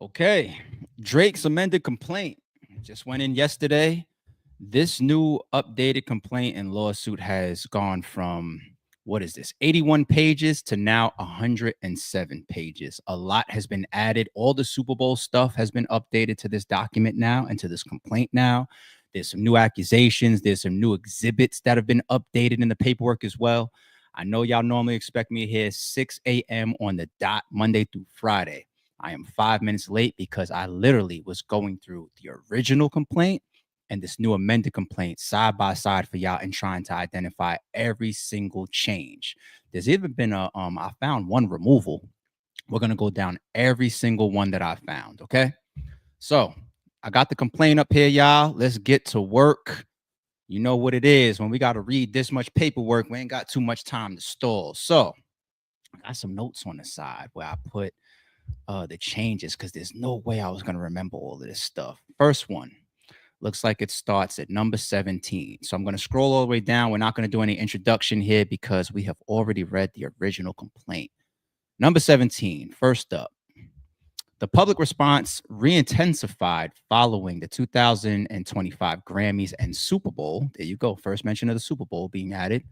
Okay. Drake's amended complaint just went in yesterday. This new updated complaint and lawsuit has gone from what is this 81 pages to now 107 pages. A lot has been added. All the Super Bowl stuff has been updated to this document now and to this complaint now. There's some new accusations, there's some new exhibits that have been updated in the paperwork as well. I know y'all normally expect me here 6 a.m. on the dot Monday through Friday. I am 5 minutes late because I literally was going through the original complaint and this new amended complaint side by side for y'all and trying to identify every single change. There's even been I found one removal. We're gonna go down every single one that I found. Okay. So I got the complaint up here, y'all. Let's get to work. You know what it is. When we got to read this much paperwork, we ain't got too much time to stall. So I got some notes on the side where I put the changes because there's no way I was going to remember all of this stuff. First one looks like it starts at number 17. So I'm going to scroll all the way down. We're not going to do any introduction here because we have already read the original complaint. Number 17, first up. The public response re-intensified following the 2025 Grammys and Super Bowl. There you go. First mention of the Super Bowl being added,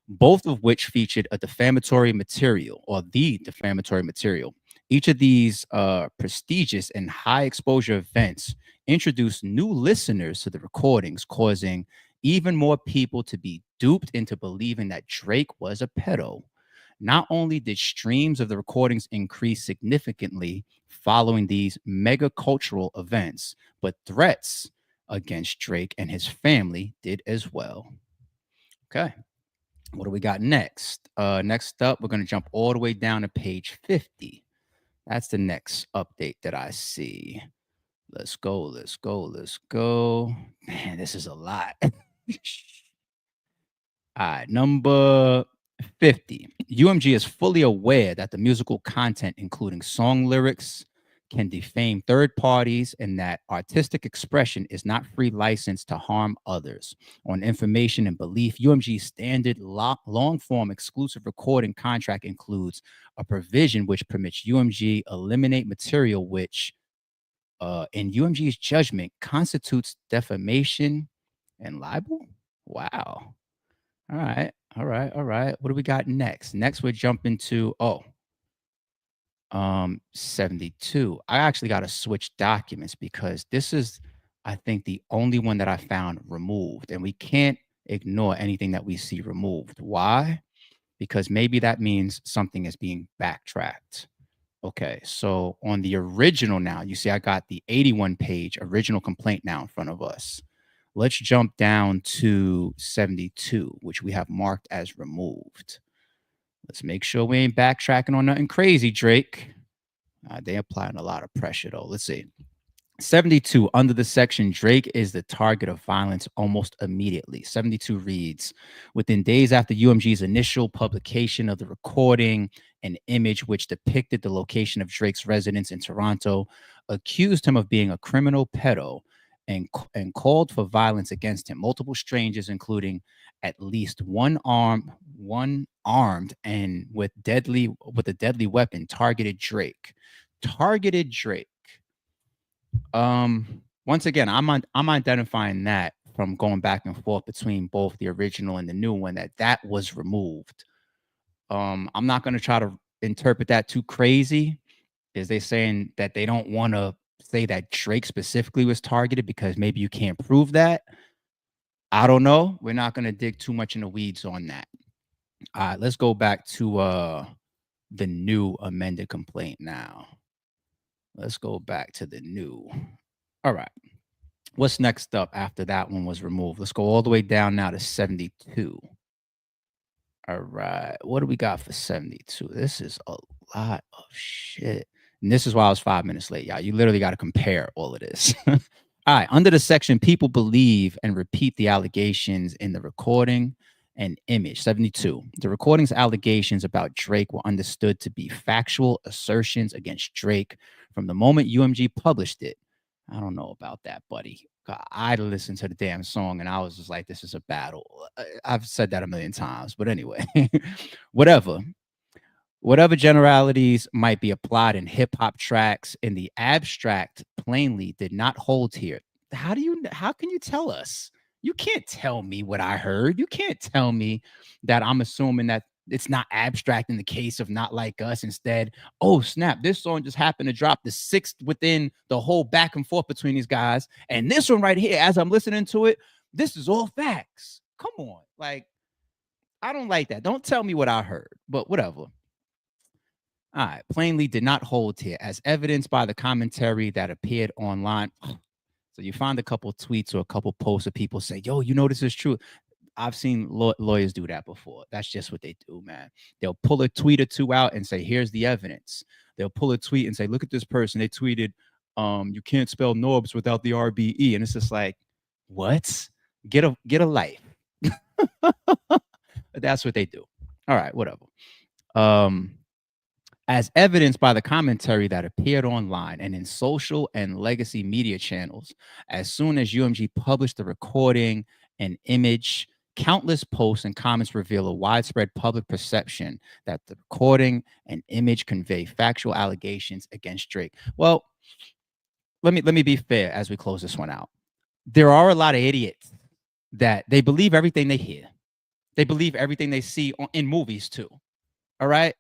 both of which featured a defamatory material or the defamatory material. Each of these prestigious and high exposure events introduced new listeners to the recordings, causing even more people to be duped into believing that Drake was a pedo. Not only did streams of the recordings increase significantly following these mega cultural events, but threats against Drake and his family did as well. Okay. What do we got next? Next up, we're going to jump all the way down to page 50. That's the next update that I see. Let's go, let's go, let's go. Man, this is a lot. All right, number 50. UMG is fully aware that the musical content, including song lyrics, can defame third parties and that artistic expression is not free license to harm others. On information and belief, UMG's standard long form exclusive recording contract includes a provision which permits UMG eliminate material which, in UMG's judgment, constitutes defamation and libel. Wow. All right. All right. All right. What do we got next? Next, we're jumping to 72. I actually got to switch documents because this is, I think, the only one that I found removed. And we can't ignore anything that we see removed. Why? Because maybe that means something is being backtracked. Okay, so on the original now, you see I got the 81 page original complaint now in front of us. Let's jump down to 72, which we have marked as removed. Let's make sure we ain't backtracking on nothing crazy, Drake. They applying a lot of pressure, though. Let's see. 72, under the section, Drake is the target of violence almost immediately. 72 reads, within days after UMG's initial publication of the recording, an image which depicted the location of Drake's residence in Toronto accused him of being a criminal pedo and called for violence against him. Multiple strangers, including at least one armed and with a deadly weapon, targeted Drake. Targeted Drake. Once again, I'm identifying that from going back and forth between both the original and the new one that was removed. I'm not going to try to interpret that too crazy. Is they saying that they don't want to say that Drake specifically was targeted because maybe you can't prove that? I don't know. We're not going to dig too much in the weeds on that. All right, let's go back to the new amended complaint now. Let's go back to the new. All right. What's next up after that one was removed? Let's go all the way down now to 72. All right. What do we got for 72? This is a lot of shit. And this is why I was 5 minutes late, y'all. You literally got to compare all of this. All right. Under the section, people believe and repeat the allegations in the recording and image. 72. The recording's allegations about Drake were understood to be factual assertions against Drake from the moment UMG published it. I don't know about that, buddy. I listened to the damn song and I was just like, this is a battle. I've said that a million times, but anyway, whatever. Whatever generalities might be applied in hip hop tracks in the abstract plainly did not hold here. How can you tell us? You can't tell me what I heard. You can't tell me that I'm assuming that it's not abstract in the case of Not Like Us. Instead, oh snap, this song just happened to drop the sixth within the whole back and forth between these guys. And this one right here, as I'm listening to it, this is all facts. Come on. Like, I don't like that. Don't tell me what I heard, but whatever. All right, plainly did not hold here, as evidenced by the commentary that appeared online. So you find a couple tweets or a couple posts of people say, "Yo, you know this is true." I've seen lawyers do that before. That's just what they do, man. They'll pull a tweet or two out and say, "Here's the evidence." They'll pull a tweet and say, "Look at this person. They tweeted, you can't spell Norbs without the RBE," and it's just like, what? Get a life. That's what they do. All right, whatever. As evidenced by the commentary that appeared online and in social and legacy media channels, as soon as UMG published the recording and image, countless posts and comments reveal a widespread public perception that the recording and image convey factual allegations against Drake. Well, let me be fair as we close this one out. There are a lot of idiots that they believe everything they hear. They believe everything they see in movies too. All right?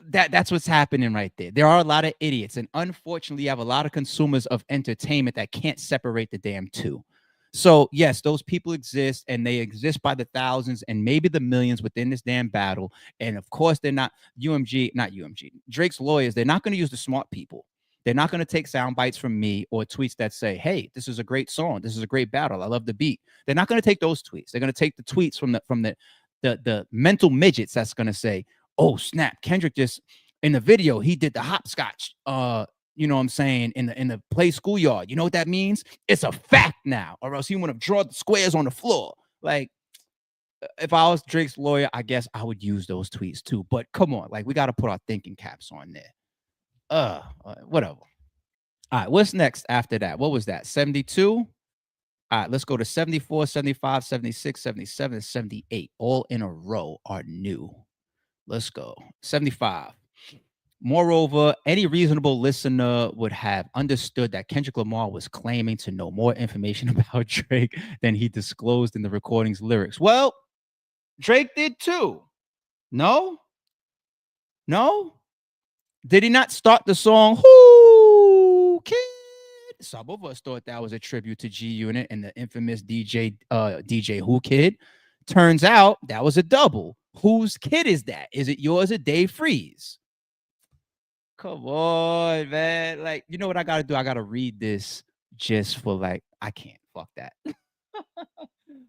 That's what's happening right there. There are a lot of idiots, and unfortunately, you have a lot of consumers of entertainment that can't separate the damn two. So yes, those people exist, and they exist by the thousands and maybe the millions within this damn battle. And of course, they're not not UMG. Drake's lawyers, they're not going to use the smart people. They're not going to take sound bites from me or tweets that say, "Hey, this is a great song. This is a great battle. I love the beat." They're not going to take those tweets. They're going to take the tweets from the mental midgets that's going to say, "Oh snap, Kendrick just in the video he did the hopscotch. You know what I'm saying, in the play schoolyard. You know what that means? It's a fact now, or else he would have drawn the squares on the floor." Like, if I was Drake's lawyer, I guess I would use those tweets too. But come on, like, we got to put our thinking caps on there. Whatever. All right, what's next after that? What was that? 72? All right, let's go to 74, 75, 76, 77, 78. All in a row are new. Let's go. 75. Moreover, any reasonable listener would have understood that Kendrick Lamar was claiming to know more information about Drake than he disclosed in the recording's lyrics. Well, Drake did too. No? No? Did he not start the song, "Who Kid"? Some of us thought that was a tribute to G Unit and the infamous DJ Who Kid. Turns out that was a double. Whose kid is that? Is it yours or Dave Freeze? Come on, man. Like, you know what I gotta do? I gotta read this just for, like, I can't. Fuck that.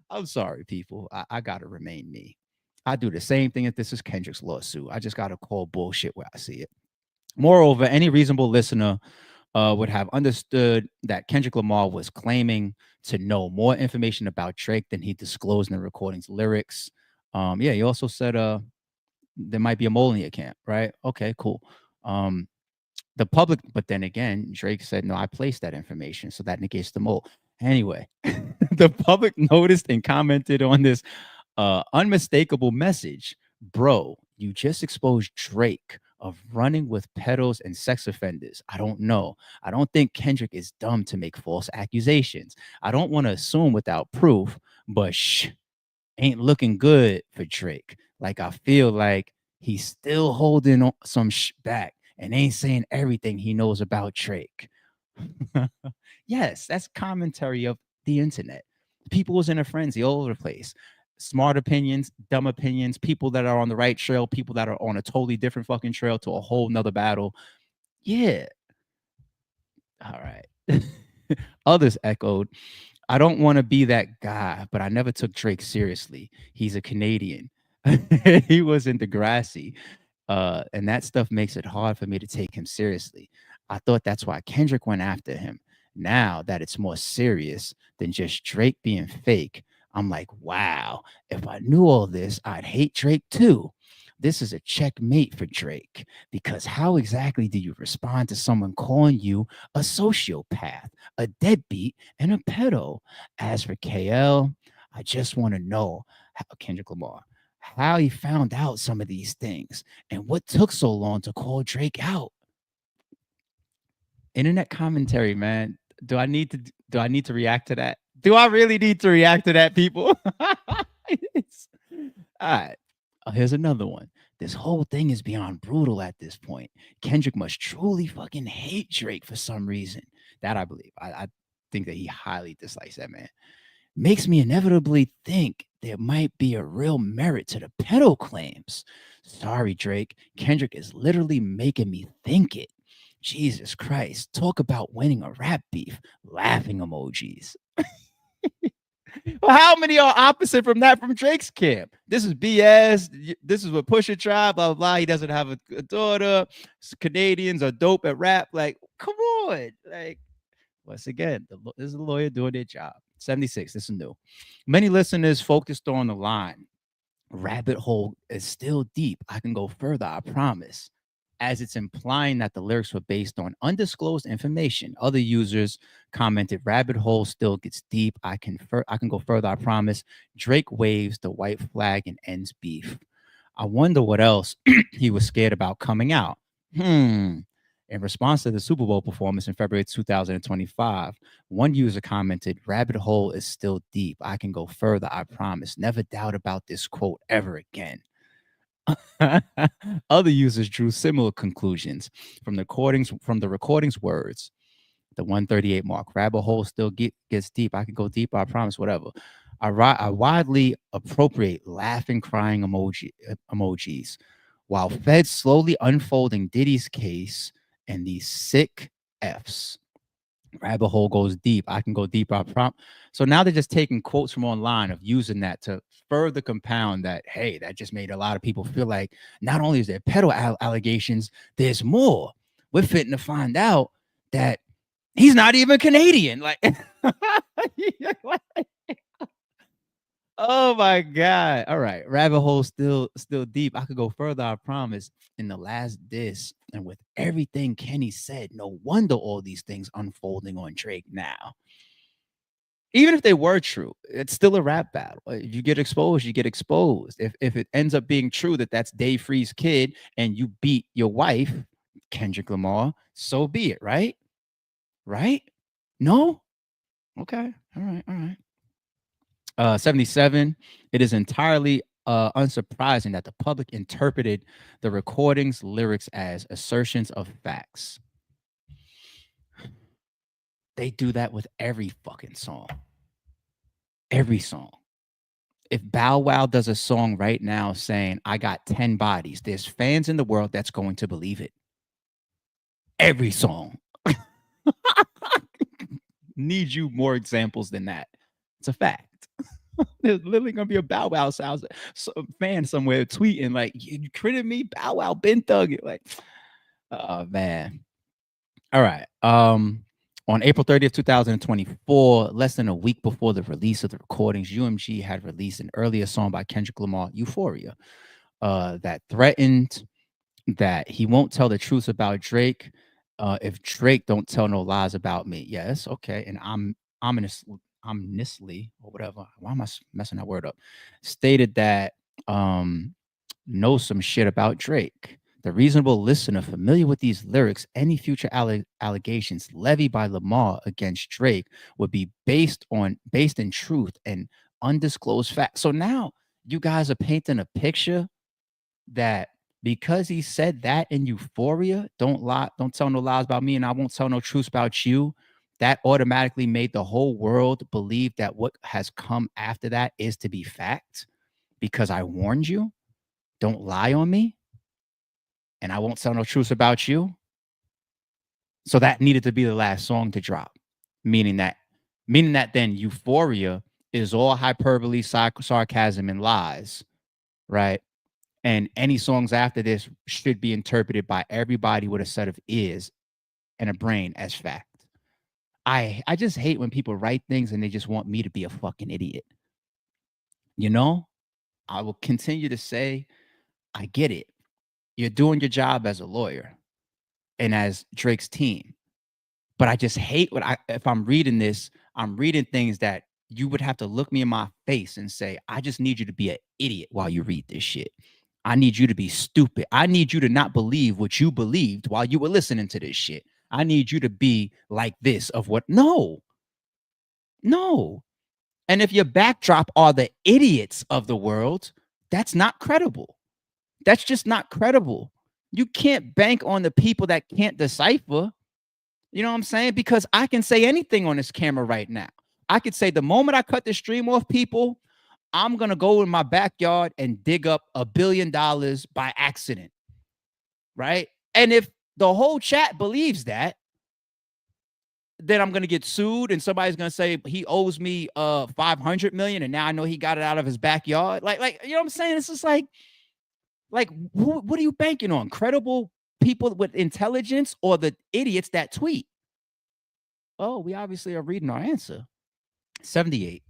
I'm sorry, people. I gotta remain me. I do the same thing if this is Kendrick's lawsuit. I just gotta call bullshit where I see it. Moreover, any reasonable listener would have understood that Kendrick Lamar was claiming to know more information about Drake than he disclosed in the recording's lyrics. Yeah, he also said there might be a mole in your camp, right? Okay, cool. The public, but then again, Drake said, "No, I placed that information," so that negates the mole. Anyway, the public noticed and commented on this unmistakable message. "Bro, you just exposed Drake of running with pedos and sex offenders. I don't know. I don't think Kendrick is dumb to make false accusations. I don't want to assume without proof, but ain't looking good for Drake. Like, I feel like he's still holding on some back and ain't saying everything he knows about Drake." Yes, that's commentary of the internet. People was in a frenzy all over the place. Smart opinions, dumb opinions, people that are on the right trail, people that are on a totally different fucking trail to a whole nother battle. Yeah. All right. Others echoed, "I don't want to be that guy, but I never took Drake seriously. He's a Canadian." He was in Degrassi. And that stuff makes it hard for me to take him seriously. I thought that's why Kendrick went after him. Now that it's more serious than just Drake being fake, I'm like, wow, if I knew all this, I'd hate Drake too. This is a checkmate for Drake, because how exactly do you respond to someone calling you a sociopath, a deadbeat, and a pedo? As for KL, I just want to know how Kendrick Lamar. how he found out some of these things and what took so long to call Drake out. Internet commentary, man. Do I need to react to that? Do I really need to react to that, people? All right. Here's another one. This whole thing is beyond brutal at this point. Kendrick must truly fucking hate Drake for some reason. That I believe. I think that he highly dislikes that man. Makes me inevitably think there might be a real merit to the pedo claims. Sorry, Drake. Kendrick is literally making me think it. Jesus Christ. Talk about winning a rap beef. Laughing emojis. Well, how many are opposite from that from Drake's camp? This is BS. This is what Pusha tried, blah, blah, blah. He doesn't have a daughter. Canadians are dope at rap. Like, come on. Like, once again, this is a lawyer doing their job. 76, this is new. Many listeners focused on the line. Rabbit hole is still deep. I can go further, I promise. As it's implying that the lyrics were based on undisclosed information. Other users commented, "Rabbit hole still gets deep. I can go further, I promise." Drake waves the white flag and ends beef. I wonder what else he was scared about coming out. In response to the Super Bowl performance in February 2025, one user commented, "Rabbit hole is still deep. I can go further, I promise. Never doubt about this quote ever again." Other users drew similar conclusions from the recording's words. The 138 mark. Rabbit hole still gets deep. I can go deeper, I promise, whatever. I widely appropriate laughing, crying emojis while Fed slowly unfolding Diddy's case and these sick Fs. Rabbit hole goes deep. I can go deeper, I promise. So now they're just taking quotes from online of using that to further compound that, hey, that just made a lot of people feel like not only is there pedo allegations, there's more. We're fitting to find out that he's not even Canadian. Like, oh my God. All right. Rabbit hole still deep. I could go further, I promise. In the last diss, and with everything Kenny said, no wonder all these things unfolding on Drake now. Even if they were true, it's still a rap battle. If you get exposed, you get exposed. If it ends up being true that that's Dave Free's kid and you beat your wife, Kendrick Lamar, so be it, right? Right? No? Okay. All right. 77. It is entirely unsurprising that the public interpreted the recording's lyrics as assertions of facts. They do that with every fucking song. Every song. If Bow Wow does a song right now saying, "I got 10 bodies," there's fans in the world that's going to believe it. Every song. Need you more examples than that. It's a fact. There's literally gonna be a Bow Wow fan somewhere tweeting like, "You critted me, Bow Wow been thugging." Like, oh man. All right. On April 30th, 2024, less than a week before the release of the recordings, UMG had released an earlier song by Kendrick Lamar, "Euphoria," that threatened that he won't tell the truth about Drake if Drake don't tell no lies about me. Yes, okay. And ominously or whatever. Why am I messing that word up? Stated that knows some shit about Drake. The reasonable listener familiar with these lyrics, any future allegations levied by Lamar against Drake would be based in truth and undisclosed facts. So now you guys are painting a picture that because he said that in Euphoria, don't tell no lies about me, and I won't tell no truths about you, that automatically made the whole world believe that what has come after that is to be fact because I warned you. Don't lie on me, and I won't tell no truths about you. So that needed to be the last song to drop, meaning that then Euphoria is all hyperbole, sarcasm, and lies, right? And any songs after this should be interpreted by everybody with a set of ears and a brain as fact. I just hate when people write things and they just want me to be a fucking idiot. You know, I will continue to say, I get it. You're doing your job as a lawyer and as Drake's team. But I just hate if I'm reading this, I'm reading things that you would have to look me in my face and say, I just need you to be an idiot while you read this shit. I need you to be stupid. I need you to not believe what you believed while you were listening to this shit. I need you to be like this of what? No, no. And if your backdrop are the idiots of the world, that's not credible. That's just not credible. You can't bank on the people that can't decipher. You know what I'm saying? Because I can say anything on this camera right now. I could say the moment I cut the stream off, people, I'm going to go in my backyard and dig up $1 billion by accident. Right. And if the whole chat believes that, then I'm going to get sued and somebody's going to say he owes me 500 million and now I know he got it out of his backyard. Like you know what I'm saying? It's just like what are you banking on? Credible people with intelligence or the idiots that tweet? Oh, we obviously are reading our answer. 78.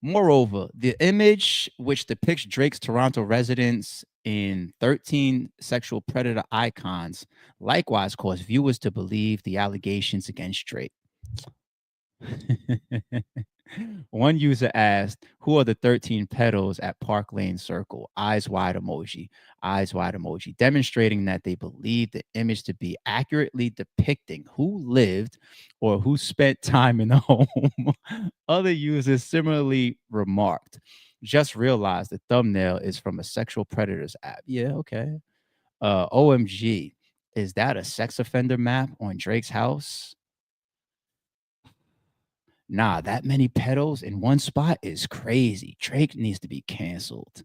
Moreover, the image which depicts Drake's Toronto residence in 13 sexual predator icons likewise caused viewers to believe the allegations against Drake. One user asked, who are the 13 pedals at Park Lane Circle? Eyes wide emoji, demonstrating that they believe the image to be accurately depicting who lived or who spent time in the home. Other users similarly remarked, just realized the thumbnail is from a sexual predators app. Yeah, okay. OMG, is that a sex offender map on Drake's house? Nah, that many pedals in one spot is crazy. Drake needs to be canceled.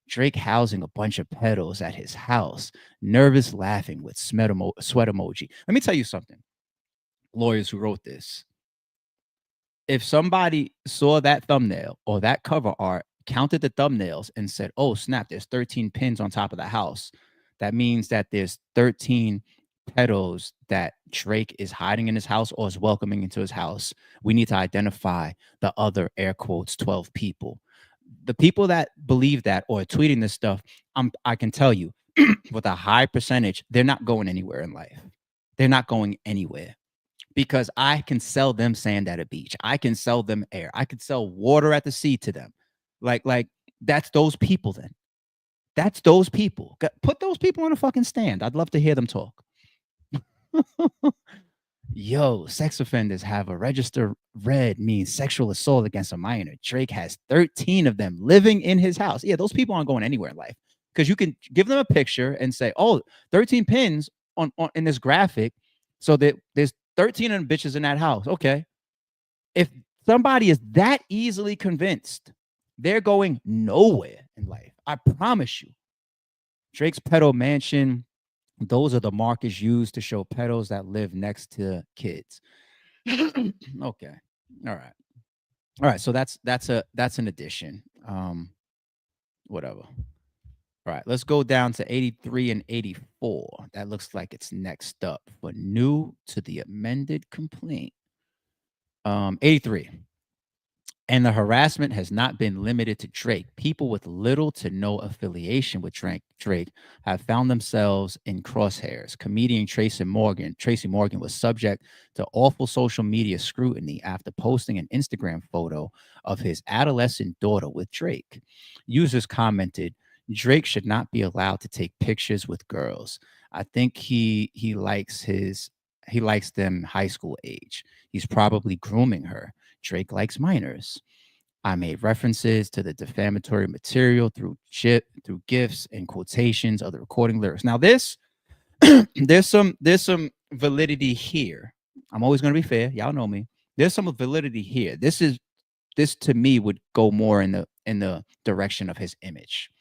Drake housing a bunch of pedals at his house, nervous laughing with sweat emoji. Let me tell you something, lawyers who wrote this. If somebody saw that thumbnail or that cover art, counted the thumbnails and said, oh, snap, there's 13 pins on top of the house, that means that there's 13 pedals that Drake is hiding in his house or is welcoming into his house. We need to identify the other air quotes 12 people. The people that believe that or are tweeting this stuff, I can tell you with a high percentage, they're not going anywhere in life. They're not going anywhere because I can sell them sand at a beach. I can sell them air. I could sell water at the sea to them. Like that's those people then. That's those people. Put those people on a fucking stand. I'd love to hear them talk. Yo, sex offenders have a register red means sexual assault against a minor. Drake has 13 of them living in his house. Yeah, those people aren't going anywhere in life because you can give them a picture and say, oh, 13 pins on in this graphic. So that there's 13 of them bitches in that house. Okay. If somebody is that easily convinced, they're going nowhere in life. I promise you. Drake's pedo mansion, those are the markers used to show pedos that live next to kids. Okay. All right. So that's an addition. Whatever. All right, let's go down to 83 and 84. That looks like it's next up for new to the amended complaint. 83. And the harassment has not been limited to Drake. People with little to no affiliation with Drake have found themselves in crosshairs. Comedian Tracy Morgan was subject to awful social media scrutiny after posting an Instagram photo of his adolescent daughter with Drake. Users commented, Drake should not be allowed to take pictures with girls. I think he likes them high school age. He's probably grooming her. Drake likes minors. I made references to the defamatory material through gifs and quotations of the recording lyrics. Now this there's some validity here. I'm always going to be fair. Y'all know me. There's some validity here. This to me would go more in the direction of his image.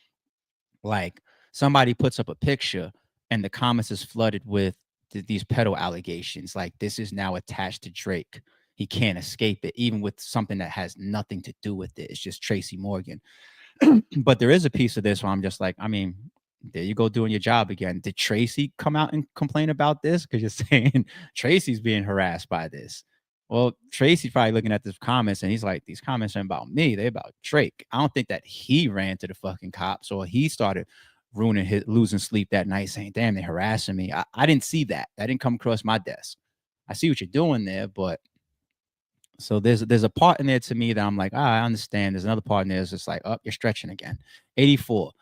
Like somebody puts up a picture and the comments is flooded with these pedo allegations. Like this is now attached to Drake. He can't escape it, even with something that has nothing to do with it. It's just Tracy Morgan. But there is a piece of this where I'm just like, I mean, there you go doing your job again. Did Tracy come out and complain about this? Because you're saying Tracy's being harassed by this. Well, Tracy's probably looking at the comments and he's like, these comments aren't about me. They're about Drake. I don't think that he ran to the fucking cops or he started losing sleep that night saying, damn, they're harassing me. I didn't see that. That didn't come across my desk. I see what you're doing there, but So there's a part in there to me that I'm like, I understand. There's another part in there that's just like, oh, you're stretching again. 84.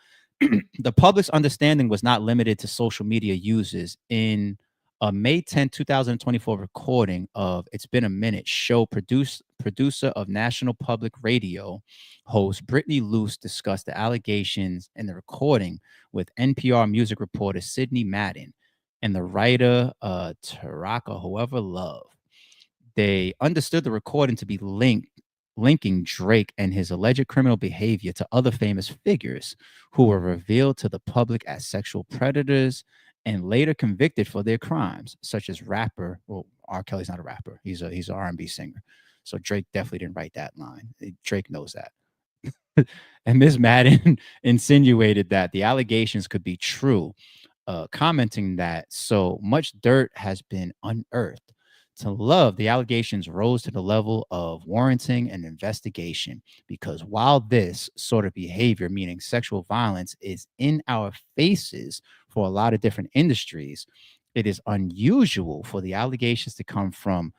The public's understanding was not limited to social media users. In a May 10th, 2024 recording of It's Been a Minute show, producer of National Public Radio host Brittany Luce discussed the allegations in the recording with NPR music reporter Sydney Madden and the writer Taraka Whoever Love. They understood the recording to be linking Drake and his alleged criminal behavior to other famous figures who were revealed to the public as sexual predators and later convicted for their crimes, such as rapper. Well, R. Kelly's not a rapper; he's an R&B singer. So Drake definitely didn't write that line. Drake knows that. And Ms. Madden insinuated that the allegations could be true, commenting that so much dirt has been unearthed. To Love, the allegations rose to the level of warranting an investigation because while this sort of behavior, meaning sexual violence, is in our faces for a lot of different industries, it is unusual for the allegations to come from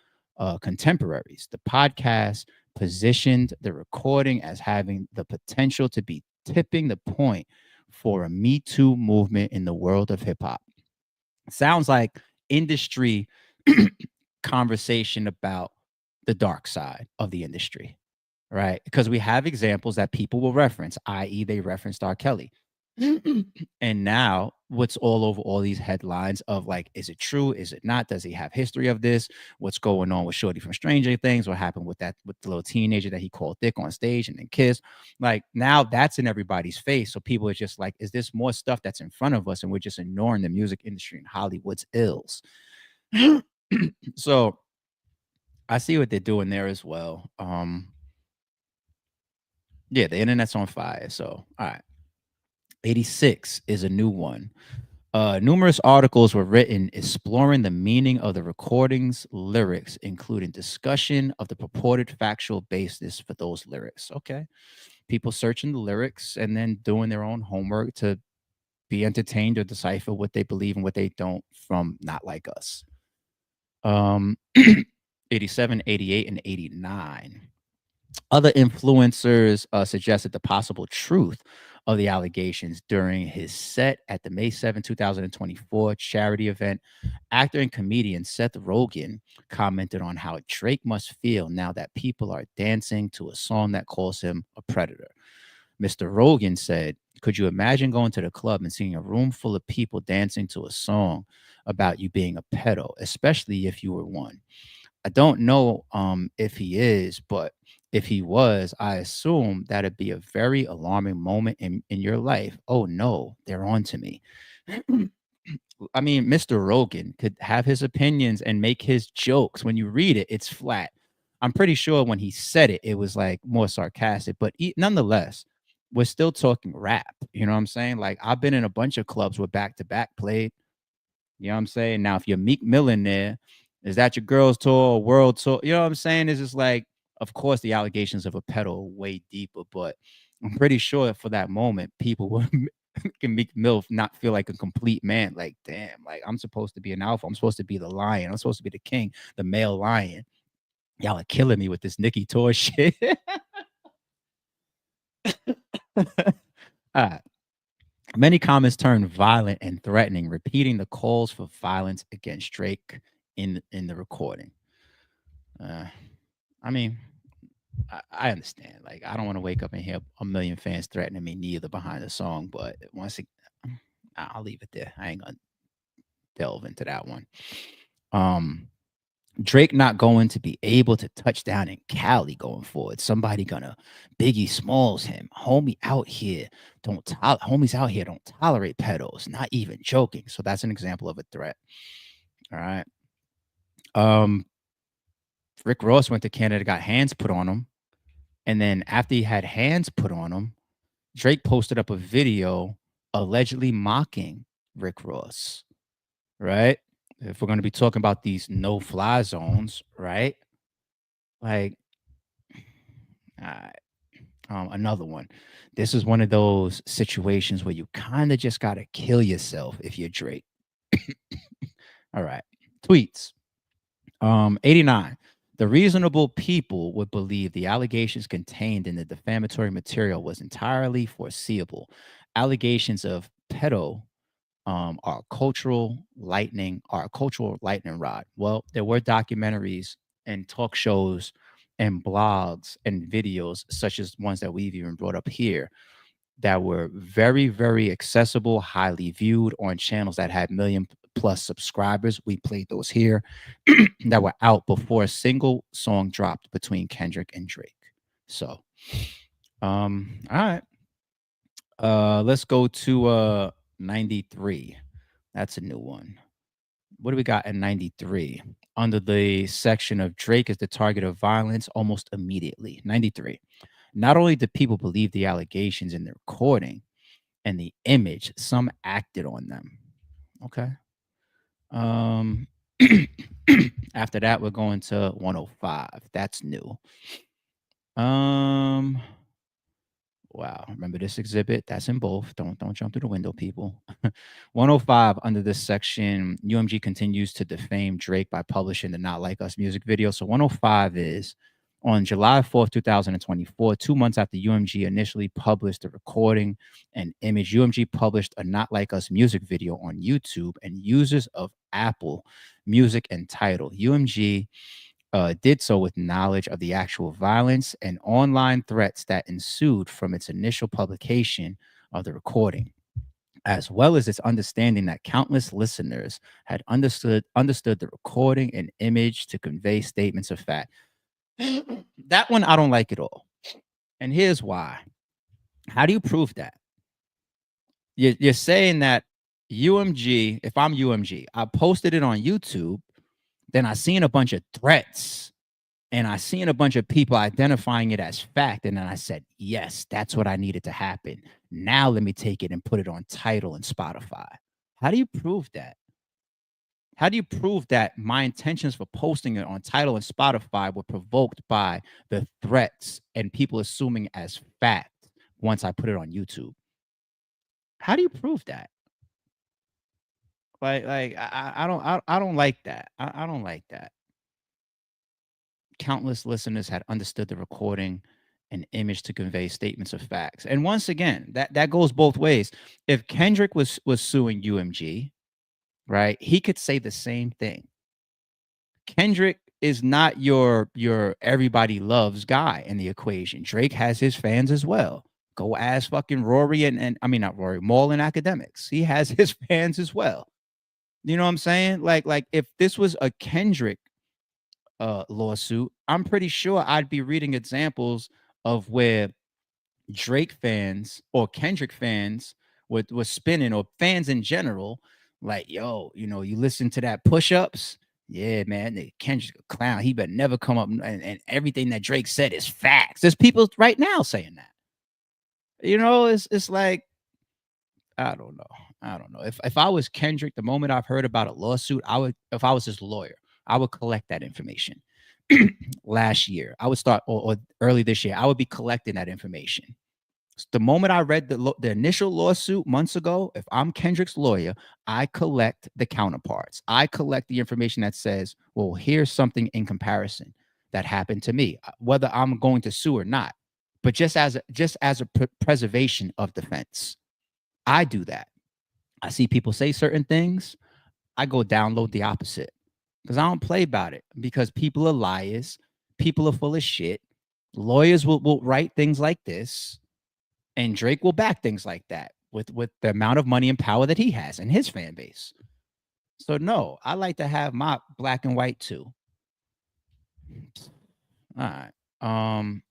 contemporaries. The podcast positioned the recording as having the potential to be tipping the point for a Me Too movement in the world of hip hop. Sounds like industry conversation about the dark side of the industry, right? Because we have examples that people will reference, i.e., they referenced R. Kelly. And now what's all over all these headlines of like, is it true? Is it not? Does he have history of this? What's going on with Shorty from Stranger Things? What happened with the little teenager that he called Dick on stage and then kissed? Like now that's in everybody's face. So people are just like, is this more stuff that's in front of us? And we're just ignoring the music industry and Hollywood's ills. So I see what they're doing there as well. Yeah, the internet's on fire. So all right. 86 is a new one. Numerous articles were written exploring the meaning of the recording's lyrics, including discussion of the purported factual basis for those lyrics. Okay. People searching the lyrics and then doing their own homework to be entertained or decipher what they believe and what they don't from Not Like Us. 87, 88, and 89. Other influencers suggested the possible truth of the allegations during his set at the May 7, 2024 charity event. Actor and comedian Seth Rogen commented on how Drake must feel now that people are dancing to a song that calls him a predator. Mr. Rogen said, "Could you imagine going to the club and seeing a room full of people dancing to a song about you being a pedo, especially if you were one? I don't know if he is, but if he was, I assume that'd be a very alarming moment in your life. Oh no, they're on to me." I mean, Mr. Rogan could have his opinions and make his jokes. When you read it, it's flat. I'm pretty sure when he said it, it was like more sarcastic, but nonetheless, we're still talking rap. You know what I'm saying? Like, I've been in a bunch of clubs where back to back played. You know what I'm saying? Now, if you're Meek Mill in there, is that your girls tour or world tour? You know what I'm saying? It's just like, of course, the allegations of a pedo are way deeper, but I'm pretty sure for that moment, people will can Meek Mill not feel like a complete man. Like, damn, like I'm supposed to be an alpha. I'm supposed to be the lion. I'm supposed to be the king, the male lion. Y'all are killing me with this Nicki tour shit. All right. Many comments turned violent and threatening, repeating the calls for violence against Drake in the recording. Uh, I mean, I understand. Like, I don't want to wake up and hear a million fans threatening me neither behind the song, but once I'll leave it there. I ain't gonna delve into that one. Drake not going to be able to touch down in Cali going forward. Somebody gonna Biggie Smalls him. Homies out here don't tolerate pedos. Not even joking. So that's an example of a threat. All right. Rick Ross went to Canada, got hands put on him. And then after he had hands put on him, Drake posted up a video allegedly mocking Rick Ross. Right? If we're going to be talking about these no-fly zones, right? Like, another one. This is one of those situations where you kind of just got to kill yourself if you're Drake. All right. Tweets. 89. The reasonable people would believe the allegations contained in the defamatory material was entirely foreseeable. Allegations of pedo are a cultural lightning rod. Well, there were documentaries and talk shows and blogs and videos, such as ones that we've even brought up here, that were very, very accessible, highly viewed on channels that had million plus subscribers. We played those here that were out before a single song dropped between Kendrick and Drake. So, all right. Let's go to 93. That's a new one. What do we got in 93? Under the section of Drake is the target of violence almost immediately. 93. Not only did people believe the allegations in the recording and the image, some acted on them. Okay. Um After that, we're going to 105. That's new. Um Wow. Remember this exhibit? That's in both. Don't jump through the window, people. 105 under this section, UMG continues to defame Drake by publishing the Not Like Us music video. So 105 is on July 4th, 2024, 2 months after UMG initially published the recording and image, UMG published a Not Like Us music video on YouTube, and users of Apple Music and Tidal. UMG did so with knowledge of the actual violence and online threats that ensued from its initial publication of the recording, as well as its understanding that countless listeners had understood the recording and image to convey statements of fact. That one I don't like at all, and here's why. How do you prove that? You're saying that UMG, if I'm UMG, I posted it on YouTube, then I seen a bunch of threats and I seen a bunch of people identifying it as fact. And then I said, yes, that's what I needed to happen. Now let me take it and put it on Tidal and Spotify. How do you prove that? How do you prove that my intentions for posting it on Tidal and Spotify were provoked by the threats and people assuming as fact once I put it on YouTube? How do you prove that? I don't like that. I don't like that. Countless listeners had understood the recording and image to convey statements of facts. And once again, that goes both ways. If Kendrick was suing UMG, right, he could say the same thing. Kendrick is not your everybody loves guy in the equation. Drake has his fans as well. Go ask fucking Rory and I mean not Rory, Maul and Academics. He has his fans as well. You know what I'm saying? Like if this was a Kendrick lawsuit, I'm pretty sure I'd be reading examples of where Drake fans or Kendrick fans were spinning, or fans in general, like, yo, you listen to that push-ups. Yeah, man, Kendrick a clown. He better never come up and everything that Drake said is facts. There's people right now saying that. It's like, I don't know. I don't know. If I was Kendrick, the moment I've heard about a lawsuit, if I was his lawyer, I would collect that information. Last year, I would start, or early this year, I would be collecting that information. The moment I read the initial lawsuit months ago, if I'm Kendrick's lawyer, I collect the counterparts. I collect the information that says, well, here's something in comparison that happened to me, whether I'm going to sue or not. But just as a preservation of defense, I do that. I see people say certain things, I go download the opposite because I don't play about it, because people are liars. People are full of shit. Lawyers will write things like this, and Drake will back things like that with the amount of money and power that he has and his fan base. So no, I like to have my black and white too. All right.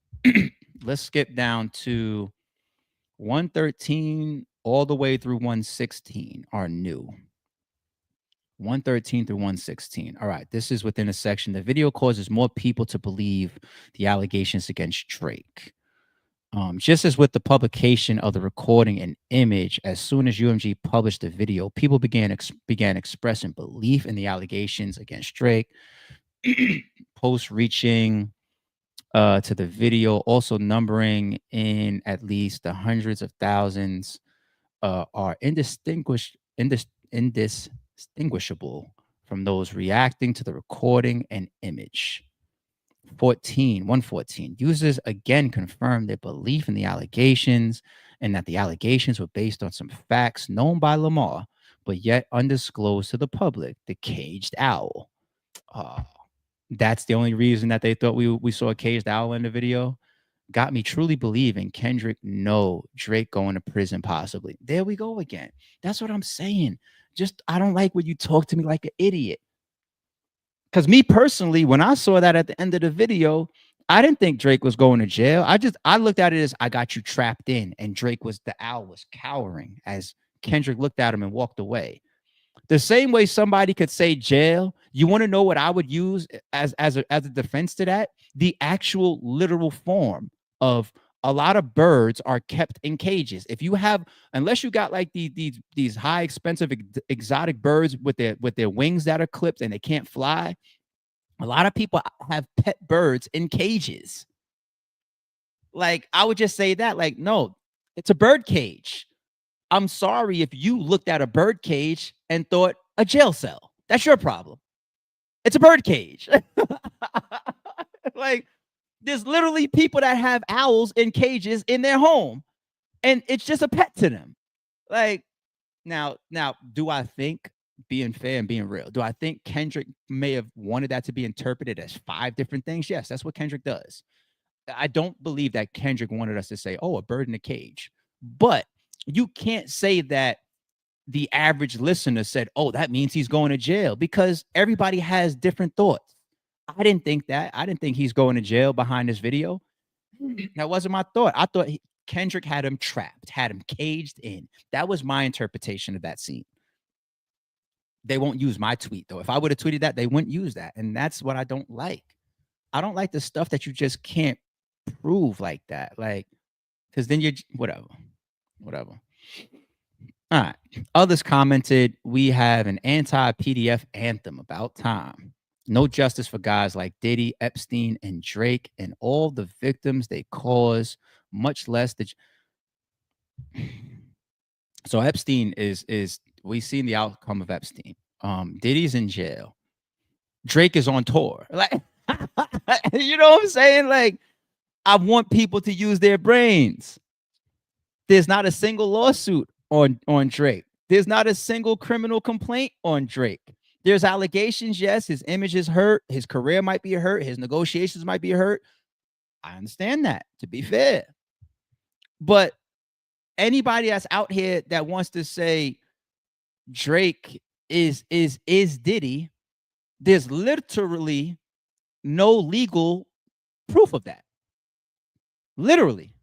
Let's skip down to 113 all the way through 116 are new. 113 through 116. All right. This is within a section. The video causes more people to believe the allegations against Drake. Just as with the publication of the recording and image, as soon as UMG published the video, people began expressing belief in the allegations against Drake. Posts reaching to the video, also numbering in at least the hundreds of thousands, are indistinguishable from those reacting to the recording and image. 114. Users again confirmed their belief in the allegations and that the allegations were based on some facts known by Lamar, but yet undisclosed to the public. The caged owl. Uh, that's the only reason that they thought we saw a caged owl in the video. Got me truly believing Kendrick, no, Drake going to prison possibly. There we go again. That's what I'm saying. Just I don't like when you talk to me like an idiot. Because me personally, when I saw that at the end of the video, I didn't think Drake was going to jail. I looked at it as I got you trapped in, and Drake was the owl was cowering as Kendrick looked at him and walked away. The same way somebody could say jail. You want to know what I would use as a defense to that? The actual literal form of a lot of birds are kept in cages. If you have, unless you got like these high expensive exotic birds with their wings that are clipped and they can't fly, a lot of people have pet birds in cages. Like I would just say that, like, no, it's a bird cage. I'm sorry if you looked at a bird cage and thought a jail cell. That's your problem. It's a bird cage. Like, there's literally people that have owls in cages in their home, and it's just a pet to them. Like, now, do I think, being fair and being real, do I think Kendrick may have wanted that to be interpreted as 5 different things? Yes, that's what Kendrick does. I don't believe that Kendrick wanted us to say, oh, a bird in a cage. But you can't say that the average listener said, oh, that means he's going to jail, because everybody has different thoughts. I didn't think that. I didn't think he's going to jail behind this video. That wasn't my thought. I thought Kendrick had him trapped, had him caged in. That was my interpretation of that scene. They won't use my tweet, though. If I would have tweeted that, they wouldn't use that. And that's what I don't like. I don't like the stuff that you just can't prove like that. Like, because then you're whatever. All right. Others commented, we have an anti-PDF anthem about time. No justice for guys like Diddy, Epstein, and Drake, and all the victims they cause, much less the. So Epstein is we've seen the outcome of Epstein. Diddy's in jail. Drake is on tour. Like, you know what I'm saying? Like, I want people to use their brains. There's not a single lawsuit on Drake. There's not a single criminal complaint on Drake. There's allegations. Yes, his image is hurt. His career might be hurt. His negotiations might be hurt. I understand that, to be fair. But anybody that's out here that wants to say Drake is Diddy, there's literally no legal proof of that. Literally.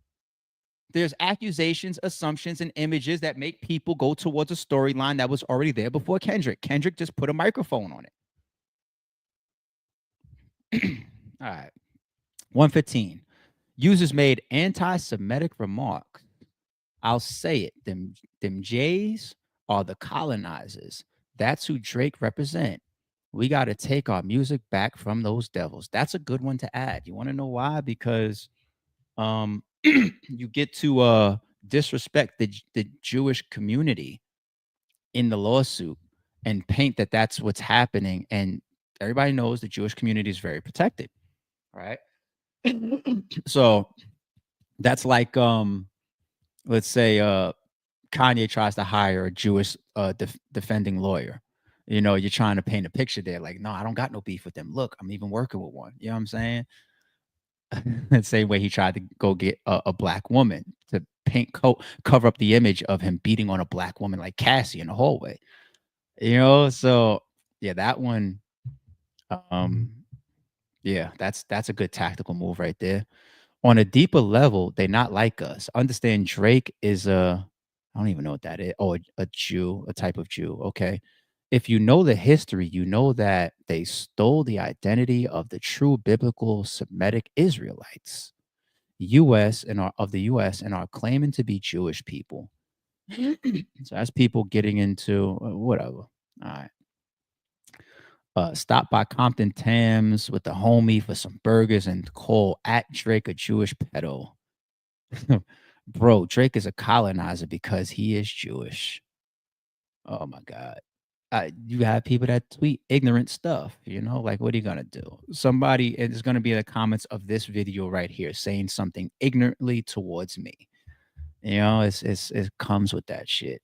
There's accusations, assumptions, and images that make people go towards a storyline that was already there before Kendrick. Kendrick just put a microphone on it. All right. 115. Users made anti-Semitic remarks. I'll say it. Them Jays are the colonizers. That's who Drake represent. We got to take our music back from those devils. That's a good one to add. You want to know why? Because you get to disrespect the Jewish community in the lawsuit and paint that that's what's happening. And everybody knows the Jewish community is very protected, right? So that's like, let's say Kanye tries to hire a Jewish defending lawyer. You know, you're trying to paint a picture there like, no, I don't got no beef with them. Look, I'm even working with one. You know what I'm saying? The same way he tried to go get a black woman to cover up the image of him beating on a black woman like Cassie in the hallway. You know, so yeah, that one, yeah, that's a good tactical move right there. On a deeper level, they not like us. Understand Drake is I don't even know what that is. Oh, a Jew, a type of Jew. Okay. If you know the history, you know that they stole the identity of the true biblical Semitic Israelites, US and of the US, and are claiming to be Jewish people. So that's people getting into whatever. All right. Stop by Compton Tams with the homie for some burgers and call at Drake a Jewish pedo. Bro, Drake is a colonizer because he is Jewish. Oh my God. You have people that tweet ignorant stuff, like what are you gonna do? Somebody is gonna be in the comments of this video right here saying something ignorantly towards me. It comes with that shit.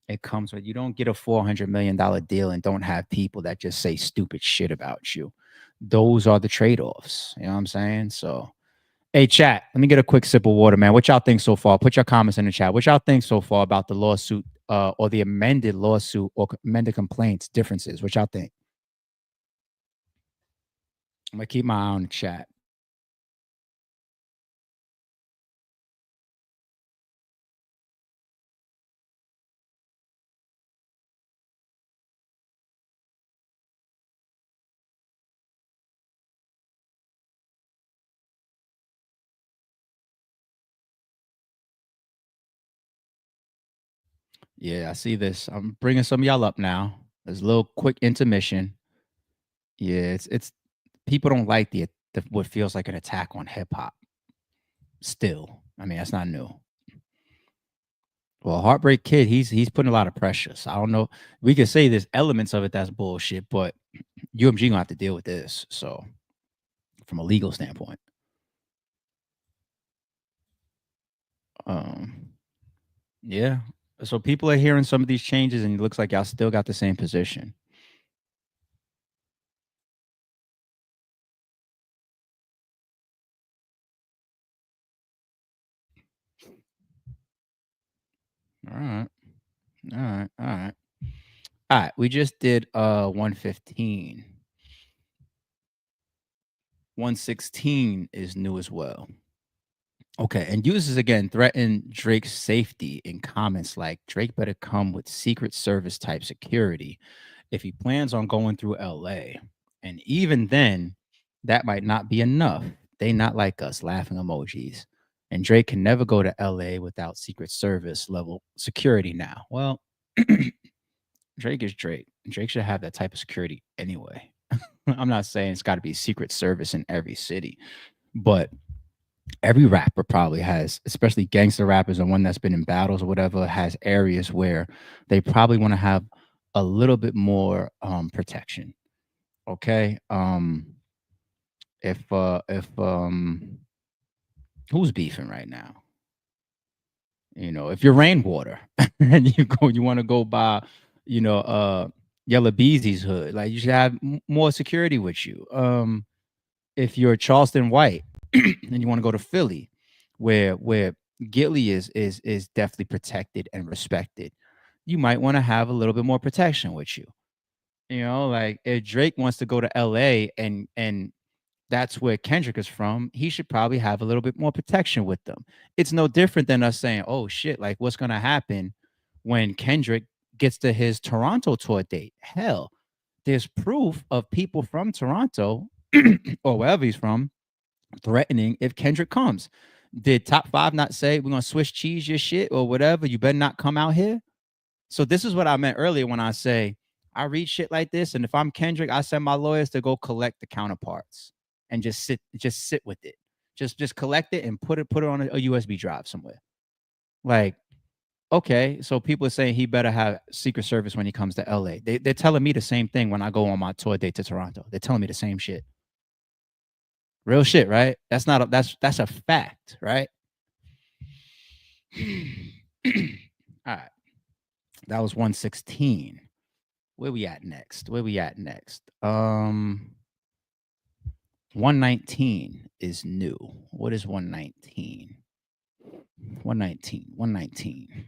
It comes with, you don't get a $400 million deal and don't have people that just say stupid shit about you. Those are the trade-offs. You know what I'm saying? So, hey, chat, let me get a quick sip of water, man. What y'all think so far? Put your comments in the chat. What y'all think so far about the lawsuit or the amended lawsuit or amended complaints differences? What y'all think? I'm going to keep my eye on the chat. Yeah, I see this. I'm bringing some of y'all up now. There's a little quick intermission. Yeah, it's people don't like the what feels like an attack on hip hop. Still, I mean, that's not new. Well, Heartbreak Kid, he's putting a lot of pressure. So I don't know. We could say there's elements of it that's bullshit, but UMG gonna have to deal with this. So, from a legal standpoint, um, yeah. So people are hearing some of these changes, and it looks like y'all still got the same position. All right, all right, all right, all right. We just did 115. 116 is new as well. Okay, and users again threaten Drake's safety in comments like Drake better come with Secret Service type security if he plans on going through LA. And even then, that might not be enough. They not like us, laughing emojis. And Drake can never go to LA without Secret Service level security now. Well, Drake is Drake. Drake should have that type of security anyway. I'm not saying it's got to be Secret Service in every city, but every rapper probably has, especially gangster rappers and one that's been in battles or whatever, has areas where they probably want to have a little bit more protection. Okay. If who's beefing right now? If you're Rainwater and you want to go by, Yellow Beezy's hood, like you should have more security with you. If you're Charleston White and you want to go to Philly, where Gilly is definitely protected and respected, you might want to have a little bit more protection with you. Like if Drake wants to go to LA and that's where Kendrick is from, he should probably have a little bit more protection with them. It's no different than us saying, "Oh shit, like what's going to happen when Kendrick gets to his Toronto tour date?" Hell, there's proof of people from Toronto or wherever he's from threatening if Kendrick comes. Did Top 5 not say we're gonna Swiss cheese your shit or whatever? You better not come out here. So this is what I meant earlier when I say I read shit like this, and if I'm Kendrick, I send my lawyers to go collect the counterparts and just sit with it. Just collect it and put it on a USB drive somewhere. Like, okay, so people are saying he better have Secret Service when he comes to LA. They're telling me the same thing when I go on my tour date to Toronto. They're telling me the same shit. Real shit, right? That's a fact, right? All right. That was 116. Where we at next? 119 is new. What is 119? 119.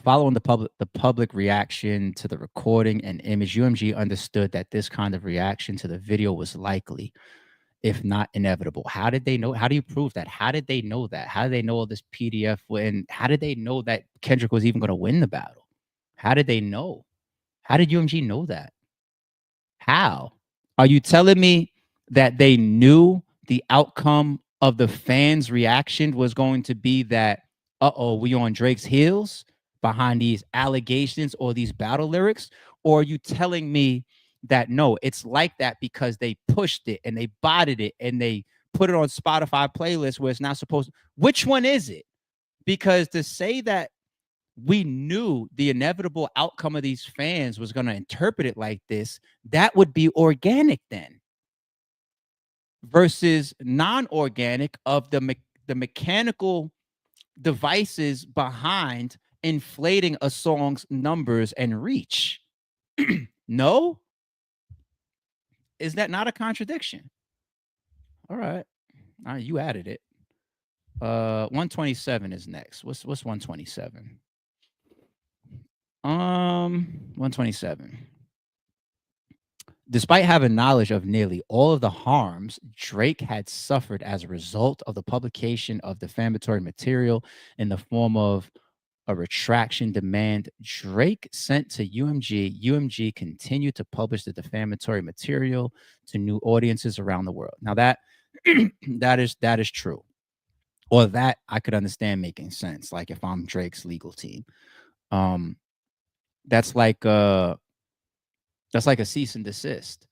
Following the public reaction to the recording and image, UMG understood that this kind of reaction to the video was likely, if not inevitable. How did they know? How do you prove that? How did they know that? How did they know all this PDF when? How did they know that Kendrick was even going to win the battle? How did they know? How did UMG know that? How? Are you telling me that they knew the outcome of the fans' reaction was going to be that, uh-oh, we on Drake's heels behind these allegations or these battle lyrics? Or are you telling me that no, it's like that because they pushed it and they botted it and they put it on Spotify playlist where it's not supposed to? Which one is it? Because to say that we knew the inevitable outcome of these fans was going to interpret it like this. That would be organic then, versus non-organic of the mechanical devices behind inflating a song's numbers and reach. No? Is that not a contradiction? All right. All right, you added it. 127 is next. What's 127? 127. Despite having knowledge of nearly all of the harms Drake had suffered as a result of the publication of defamatory material in the form of a retraction demand Drake sent to UMG, UMG continued to publish the defamatory material to new audiences around the world. Now that that is true. Or that I could understand making sense. Like if I'm Drake's legal team. Um that's like a cease and desist.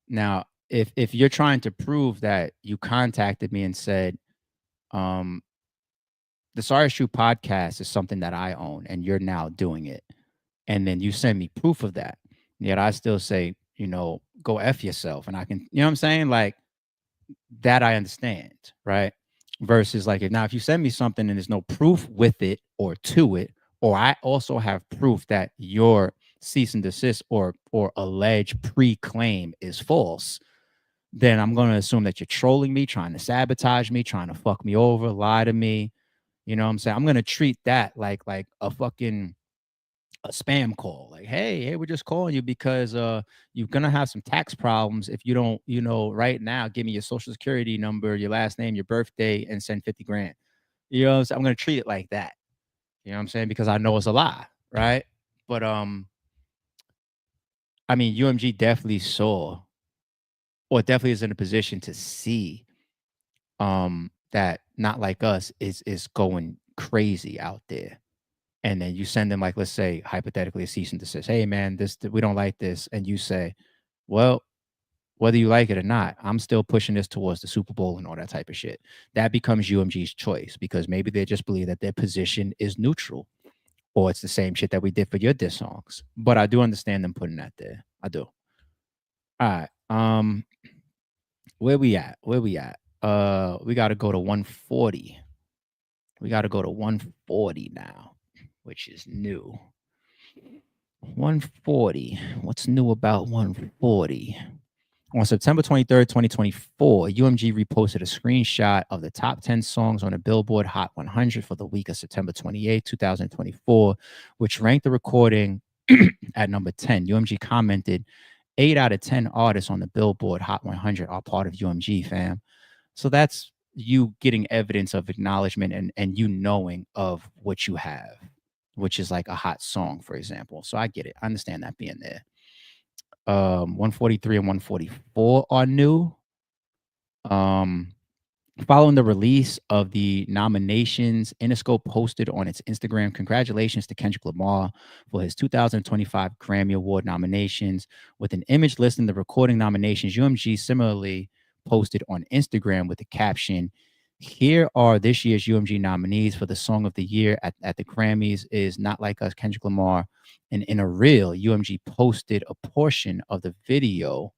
Now, if you're trying to prove that you contacted me and said, the Sorry Shoe podcast is something that I own and you're now doing it, and then you send me proof of that, yet I still say, go F yourself. And I can, you know what I'm saying? Like that I understand, right? Versus like if you send me something and there's no proof with it or to it, or I also have proof that your cease and desist or alleged pre-claim is false, then I'm going to assume that you're trolling me, trying to sabotage me, trying to fuck me over, lie to me. You know what I'm saying? I'm going to treat that like a fucking a spam call. Like, hey, we're just calling you because you're going to have some tax problems if you don't, right now give me your social security number, your last name, your birthday, and send 50 grand. You know what I'm saying? I'm going to treat it like that. You know what I'm saying? Because I know it's a lie, right? But I mean, UMG definitely saw, or definitely is in a position to see, that Not Like Us is going crazy out there. And then you send them, like, let's say hypothetically, a cease and desist. Hey man, we don't like this. And you say, well, whether you like it or not, I'm still pushing this towards the Super Bowl and all that type of shit. That becomes UMG's choice, because maybe they just believe that their position is neutral, or it's the same shit that we did for your diss songs. But I do understand them putting that there. I do. All right. Where we at? We got to go to 140. We got to go to 140 now, which is new. 140. What's new about 140? On September 23rd, 2024, UMG reposted a screenshot of the top 10 songs on the Billboard Hot 100 for the week of September 28, 2024, which ranked the recording at number 10. UMG commented, 8 out of 10 artists on the Billboard Hot 100 are part of UMG, fam. So that's you getting evidence of acknowledgement and you knowing of what you have, which is like a hot song, for example. So I get it. I understand that being there. 143 and 144 are new. Following the release of the nominations, Interscope posted on its Instagram, congratulations to Kendrick Lamar for his 2025 Grammy Award nominations, with an image listing the recording nominations. UMG similarly posted on Instagram with the caption, here are this year's UMG nominees for the Song of the Year at the Grammys is Not Like Us, Kendrick Lamar. And in a reel, UMG posted a portion of the video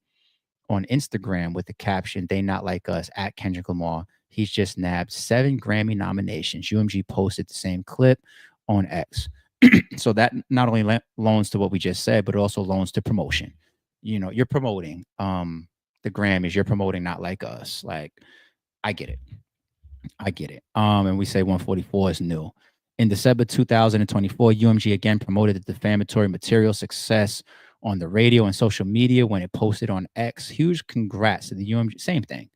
on Instagram with the caption, they not like us, at Kendrick Lamar. He's just nabbed 7 Grammy nominations. UMG posted the same clip on X. So that not only loans to what we just said, but it also loans to promotion. You're promoting the Grammys, you're promoting Not Like Us. Like, I get it. And we say 144 is new. In December 2024, UMG again promoted the defamatory material success on the radio and social media when it posted on X. Huge congrats to the UMG. Same thing.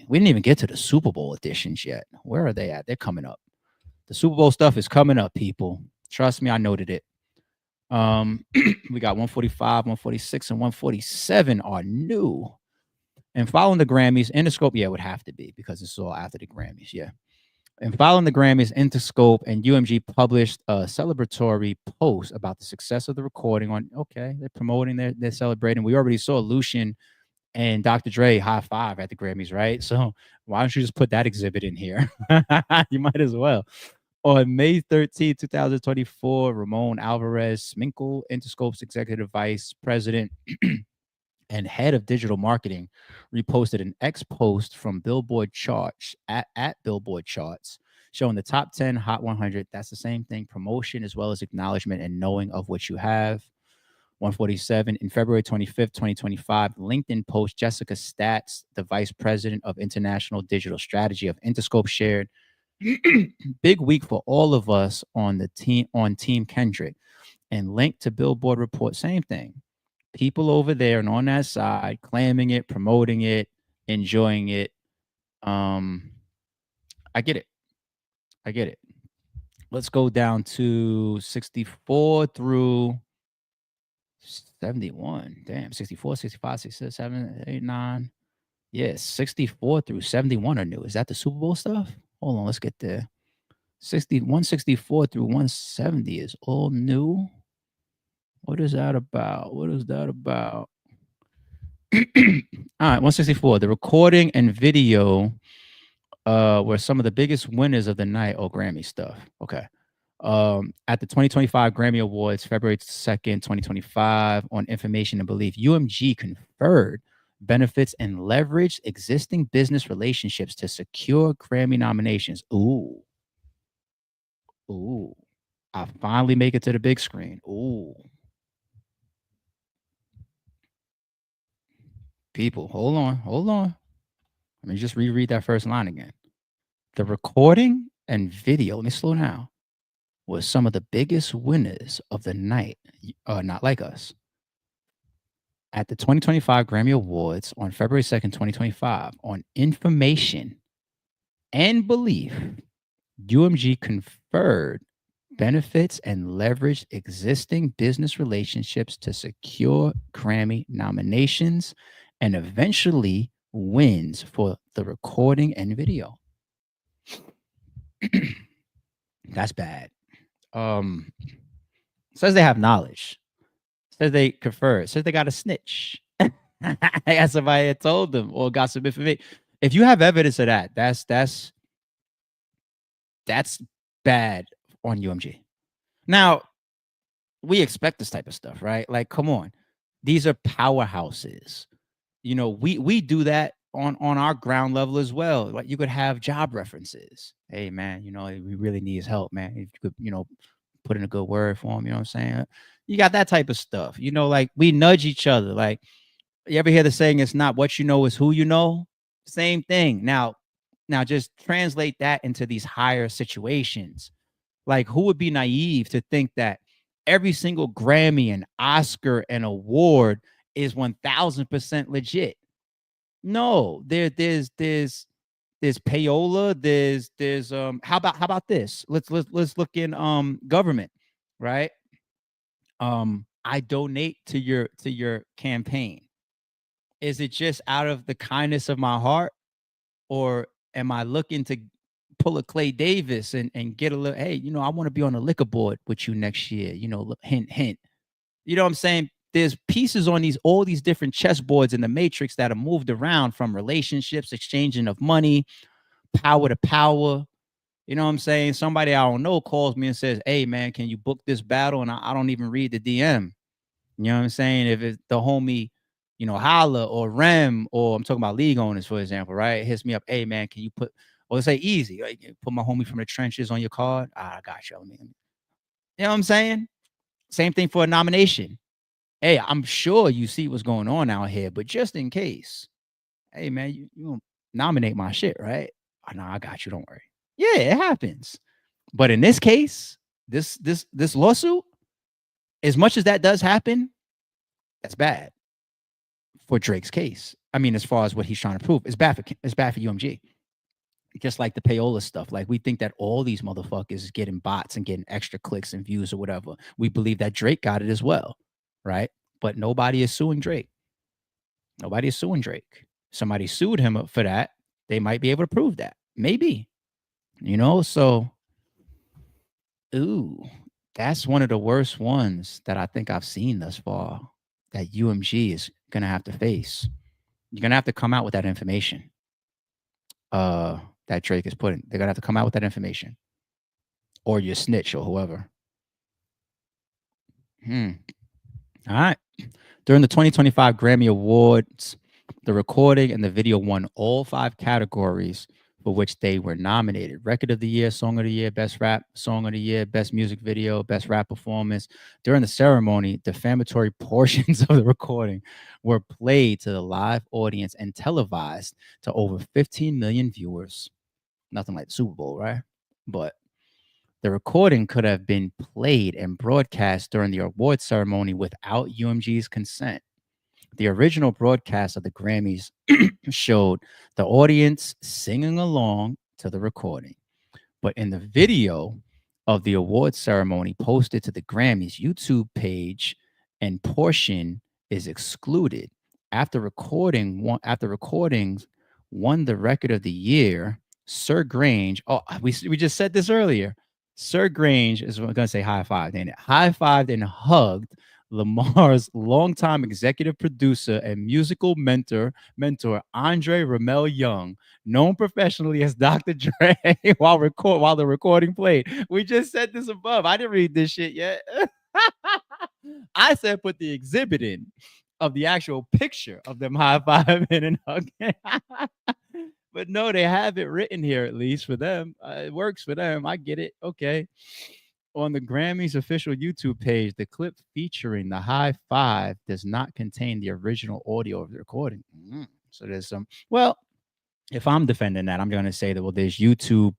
We didn't even get to the Super Bowl editions yet. Where are they at? They're coming up. The Super Bowl stuff is coming up, people. Trust me, I noted it. We got 145, 146, and 147 are new. And following the Grammys, Interscope, would have to be, because it's all after the Grammys, And following the Grammys, Interscope and UMG published a celebratory post about the success of the recording on, they're promoting, they're celebrating. We already saw Lucian and Dr. Dre high five at the Grammys, right? So why don't you just put that exhibit in here? You might as well. On May 13, 2024, Ramon Alvarez Sminkle, Interscope's executive vice president and head of digital marketing, reposted an X post from Billboard charts at Billboard charts showing the top 10 Hot 100. That's the same thing, promotion as well as acknowledgement and knowing of what you have. 147 in February 25th, 2025, LinkedIn post Jessica Stats, the vice president of international digital strategy of Interscope, shared big week for all of us on the team on Team Kendrick, and linked to Billboard report. Same thing. People over there and on that side claiming it, promoting it, enjoying it. I get it. I get it. Let's go down to 64 through 71. Damn, 64, 65, 66, 7, 8, 9. Yes, 64 through 71 are new. Is that the Super Bowl stuff? Hold on, let's get there. 164 through 170 is all new. What is that about? What is that about? All right, 164. The recording and video were some of the biggest winners of the night. Oh, Grammy stuff. Okay. At the 2025 Grammy Awards, February 2nd, 2025, on Information and Belief, UMG conferred benefits and leveraged existing business relationships to secure Grammy nominations. Ooh. Ooh. I finally make it to the big screen. Ooh. People, hold on. Let me just reread that first line again. The recording and video, let me slow down, was some of the biggest winners of the night. Not Like Us. At the 2025 Grammy Awards on February 2nd, 2025, on Information and Belief, UMG conferred benefits and leveraged existing business relationships to secure Grammy nominations and eventually wins for the recording and video. That's bad. Says they have knowledge. Says they confer. Says they got a snitch. As somebody had told them or got some information. If you have evidence of that, that's bad on UMG. Now, we expect this type of stuff, right? Like, come on. These are powerhouses. You know, we do that on our ground level as well. Like, you could have job references. Hey, man, you know, we really need his help, man. If you could, you know, put in a good word for him, you know what I'm saying? You got that type of stuff. You know, like, we nudge each other. Like, you ever hear the saying, it's not what you know, it's who you know? Same thing. Now just translate that into these higher situations. Like, who would be naive to think that every single Grammy and Oscar and award is 1000% legit? No, there's payola, there's how about this? Let's look in government, right? I donate to your campaign. Is it just out of the kindness of my heart, or am I looking to pull a Clay Davis and get a little, hey, you know, I want to be on a liquor board with you next year, you know, hint, hint. You know what I'm saying? There's pieces on all these different chessboards in the matrix that are moved around, from relationships, exchanging of money, power to power. You know what I'm saying? Somebody I don't know calls me and says, hey, man, can you book this battle? And I don't even read the DM. You know what I'm saying? If it's the homie, you know, Holla or Rem, or I'm talking about league owners, for example, right? Hits me up, hey, man, can you put, or let's say easy, like, put my homie from the trenches on your card? I got you. You know what I'm saying? Same thing for a nomination. Hey, I'm sure you see what's going on out here, but just in case, hey, man, you don't nominate my shit, right? Oh, no, I got you. Don't worry. Yeah, it happens. But in this case, this lawsuit, as much as that does happen, that's bad for Drake's case. I mean, as far as what he's trying to prove, it's bad for UMG. Just like the payola stuff. Like, we think that all these motherfuckers is getting bots and getting extra clicks and views or whatever. We believe that Drake got it as well, right? But nobody is suing Drake. Nobody is suing Drake. Somebody sued him for that. They might be able to prove that. Maybe. You know, so, ooh, that's one of the worst ones that I think I've seen thus far that UMG is going to have to face. You're going to have to come out with that information that Drake is putting. They're going to have to come out with that information. or your snitch or whoever. All right. During the 2025 Grammy Awards, the recording and the video won all 5 categories for which they were nominated: Record of the Year, Song of the Year, Best Rap Song of the Year, Best Music Video, Best Rap Performance. During the ceremony, defamatory portions of the recording were played to the live audience and televised to over 15 million viewers. Nothing like the Super Bowl, right? But the recording could have been played and broadcast during the award ceremony without UMG's consent. The original broadcast of the Grammys showed the audience singing along to the recording. But in the video of the award ceremony posted to the Grammys YouTube page, and portion is excluded. After recordings won the record of the year, Sir Grange. Oh, we just said this earlier. Sir Grange is going to say high five, ain't it? High fived and hugged Lamar's longtime executive producer and musical mentor Andre Ramel Young, known professionally as Dr. Dre, while the recording played. We just said this above. I didn't read this shit yet. I said put the exhibit in of the actual picture of them high fiving and hugging. But no, they have it written here, at least for them. It works for them. I get it. Okay. On the Grammys official YouTube page, the clip featuring the high five does not contain the original audio of the recording. So there's some. Well, if I'm defending that, I'm going to say that, well, there's YouTube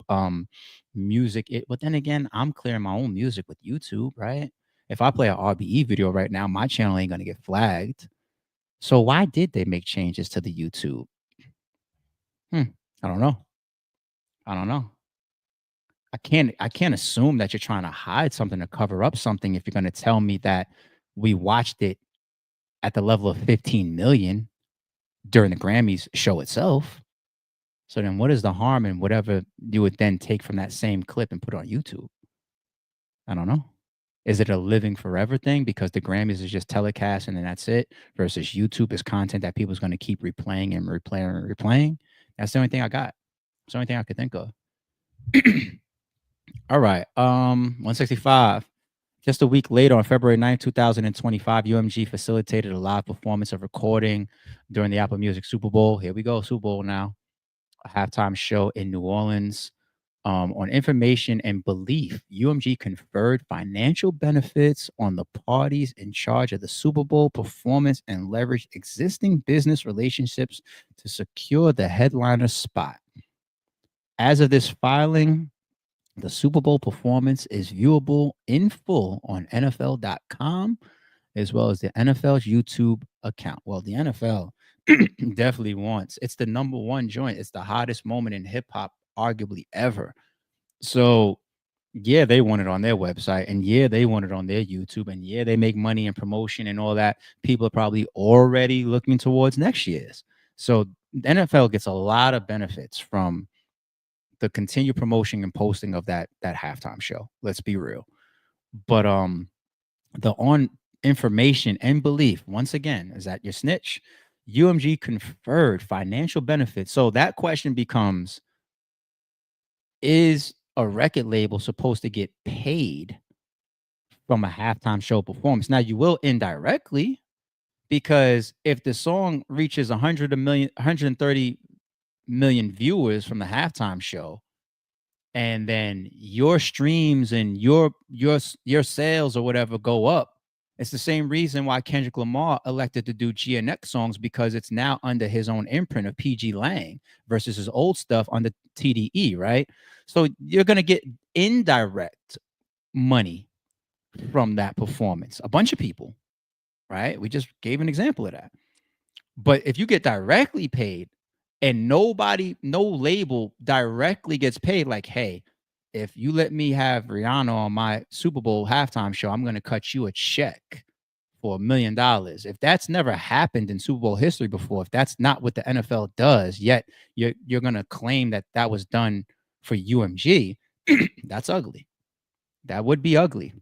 music. But then again, I'm clearing my own music with YouTube, right? If I play an RBE video right now, my channel ain't going to get flagged. So why did they make changes to the YouTube? I don't know. I can't assume that you're trying to hide something or cover up something if you're going to tell me that we watched it at the level of 15 million during the Grammys show itself. So then what is the harm in whatever you would then take from that same clip and put on YouTube? I don't know. Is it a living forever thing because the Grammys is just telecast and then that's it, versus YouTube is content that people's going to keep replaying and replaying and replaying? That's the only thing I got. It's the only thing I could think of. All right. 165. Just a week later, on February 9th, 2025, UMG facilitated a live performance of recording during the Apple Music Super Bowl. Here we go, Super Bowl now. A halftime show in New Orleans. On information and belief, UMG conferred financial benefits on the parties in charge of the Super Bowl performance and leveraged existing business relationships to secure the headliner spot. As of this filing, the Super Bowl performance is viewable in full on NFL.com, as well as the NFL's YouTube account. Well, the NFL definitely wants. It's the number one joint. It's the hottest moment in hip hop, arguably ever. So, yeah, they want it on their website, and yeah, they want it on their YouTube, and yeah, they make money in promotion and all that. People are probably already looking towards next year's. So, the NFL gets a lot of benefits from the continued promotion and posting of that halftime show. Let's be real. But the on information and belief, once again, is that your snitch. UMG conferred financial benefits. So that question becomes, is a record label supposed to get paid from a halftime show performance? Now, you will indirectly, because if the song reaches 130 million viewers from the halftime show, and then your streams and your sales or whatever go up, it's the same reason why Kendrick Lamar elected to do GNX songs, because it's now under his own imprint of PG Lang versus his old stuff under TDE, right? So you're going to get indirect money from that performance. A bunch of people, right? We just gave an example of that. But if you get directly paid, and no label directly gets paid, like, hey, if you let me have Rihanna on my Super Bowl halftime show, I'm going to cut you a check for $1 million. If that's never happened in Super Bowl history before, if that's not what the NFL does, yet you're going to claim that was done for UMG, that's ugly. That would be ugly.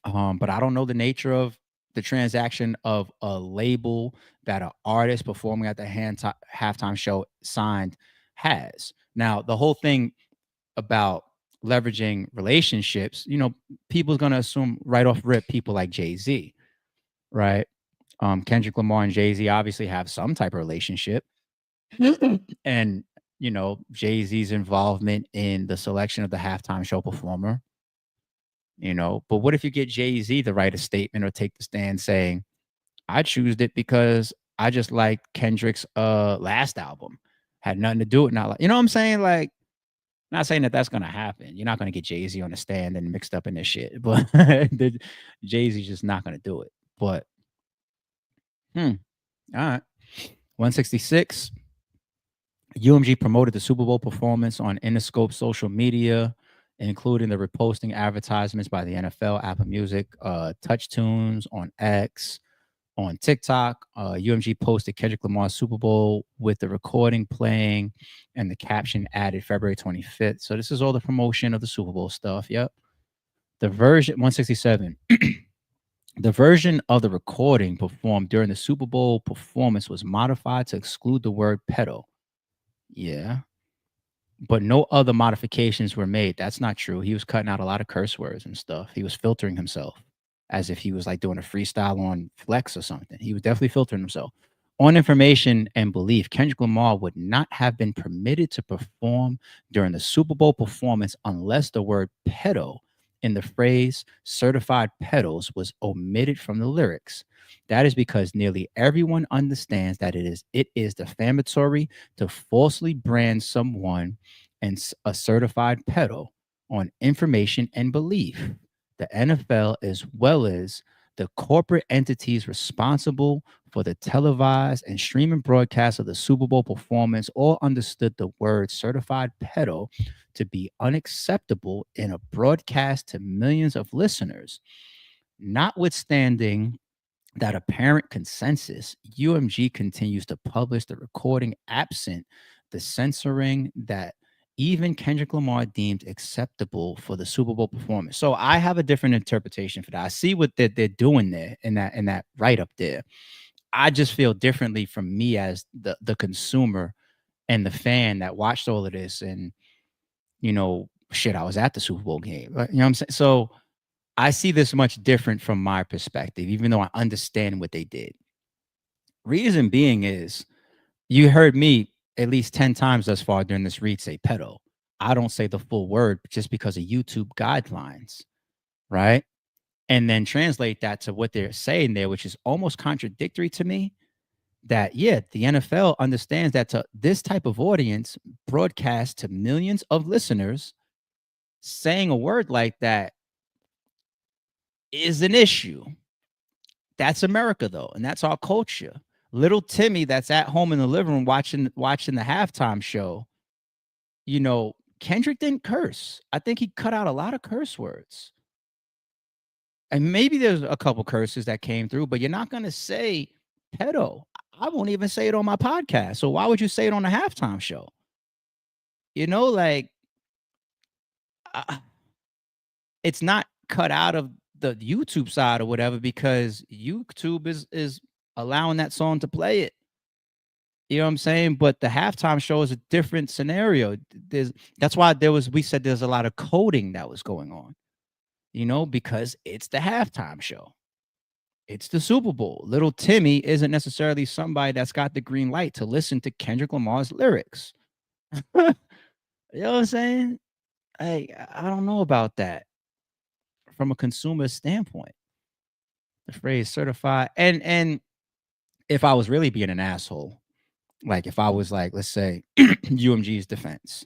But I don't know the nature of the transaction of a label that an artist performing at the halftime show signed has. Now, the whole thing about leveraging relationships, people's gonna assume right off rip people like Jay-Z, right? Kendrick Lamar and Jay-Z obviously have some type of relationship. And Jay-Z's involvement in the selection of the halftime show performer, but what if you get Jay-Z to write a statement or take the stand saying, I choose it because I just liked Kendrick's last album, had nothing to do with not like, what I'm saying? Like, not saying that that's gonna happen. You're not gonna get Jay-Z on the stand and mixed up in this shit, but Jay-Z's just not gonna do it. But all right. 166. UMG promoted the Super Bowl performance on Interscope social media, including the reposting advertisements by the NFL, Apple Music, Touch Tunes on X, on TikTok. UMG posted Kendrick Lamar's Super Bowl with the recording playing and the caption added February 25th. So this is all the promotion of the Super Bowl stuff. Yep. The version 167. The version of the recording performed during the Super Bowl performance was modified to exclude the word pedo. Yeah. But no other modifications were made. That's not true. He was cutting out a lot of curse words and stuff. He was filtering himself as if he was like doing a freestyle on Flex or something. He was definitely filtering himself. On information and belief, Kendrick Lamar would not have been permitted to perform during the Super Bowl performance unless the word pedo in the phrase certified pedos was omitted from the lyrics. That is because nearly everyone understands that it is defamatory to falsely brand someone and a certified pedo on information and belief. The NFL, as well as the corporate entities responsible for the televised and streaming broadcast of the Super Bowl performance, all understood the word certified pedo to be unacceptable in a broadcast to millions of listeners. Notwithstanding that apparent consensus, UMG continues to publish the recording absent the censoring that even Kendrick Lamar deemed acceptable for the Super Bowl performance. So I have a different interpretation for that. I see what they're doing there in that write up there. I just feel differently from me as the consumer and the fan that watched all of this. And shit, I was at the Super Bowl game. You know what I'm saying? So I see this much different from my perspective, even though I understand what they did. Reason being is you heard me at least 10 times thus far during this read say pedo. I don't say the full word just because of YouTube guidelines, right? And then translate that to what they're saying there, which is almost contradictory to me. That, yeah, the NFL understands that to this type of audience, broadcast to millions of listeners, saying a word like that is an issue. That's America, though, and that's our culture. Little Timmy that's at home in the living room watching the halftime show, Kendrick didn't curse. I think he cut out a lot of curse words. And maybe there's a couple curses that came through, but you're not going to say pedo. I won't even say it on my podcast. So why would you say it on a halftime show? Like, it's not cut out of the YouTube side or whatever because YouTube is allowing that song to play it. You know what I'm saying? But the halftime show is a different scenario. That's why we said there's a lot of coding that was going on, because it's the halftime show. It's the Super Bowl. Little Timmy isn't necessarily somebody that's got the green light to listen to Kendrick Lamar's lyrics. You know what I'm saying? I don't know about that from a consumer standpoint. The phrase certified. And if I was really being an asshole, like if I was like, let's say UMG's defense,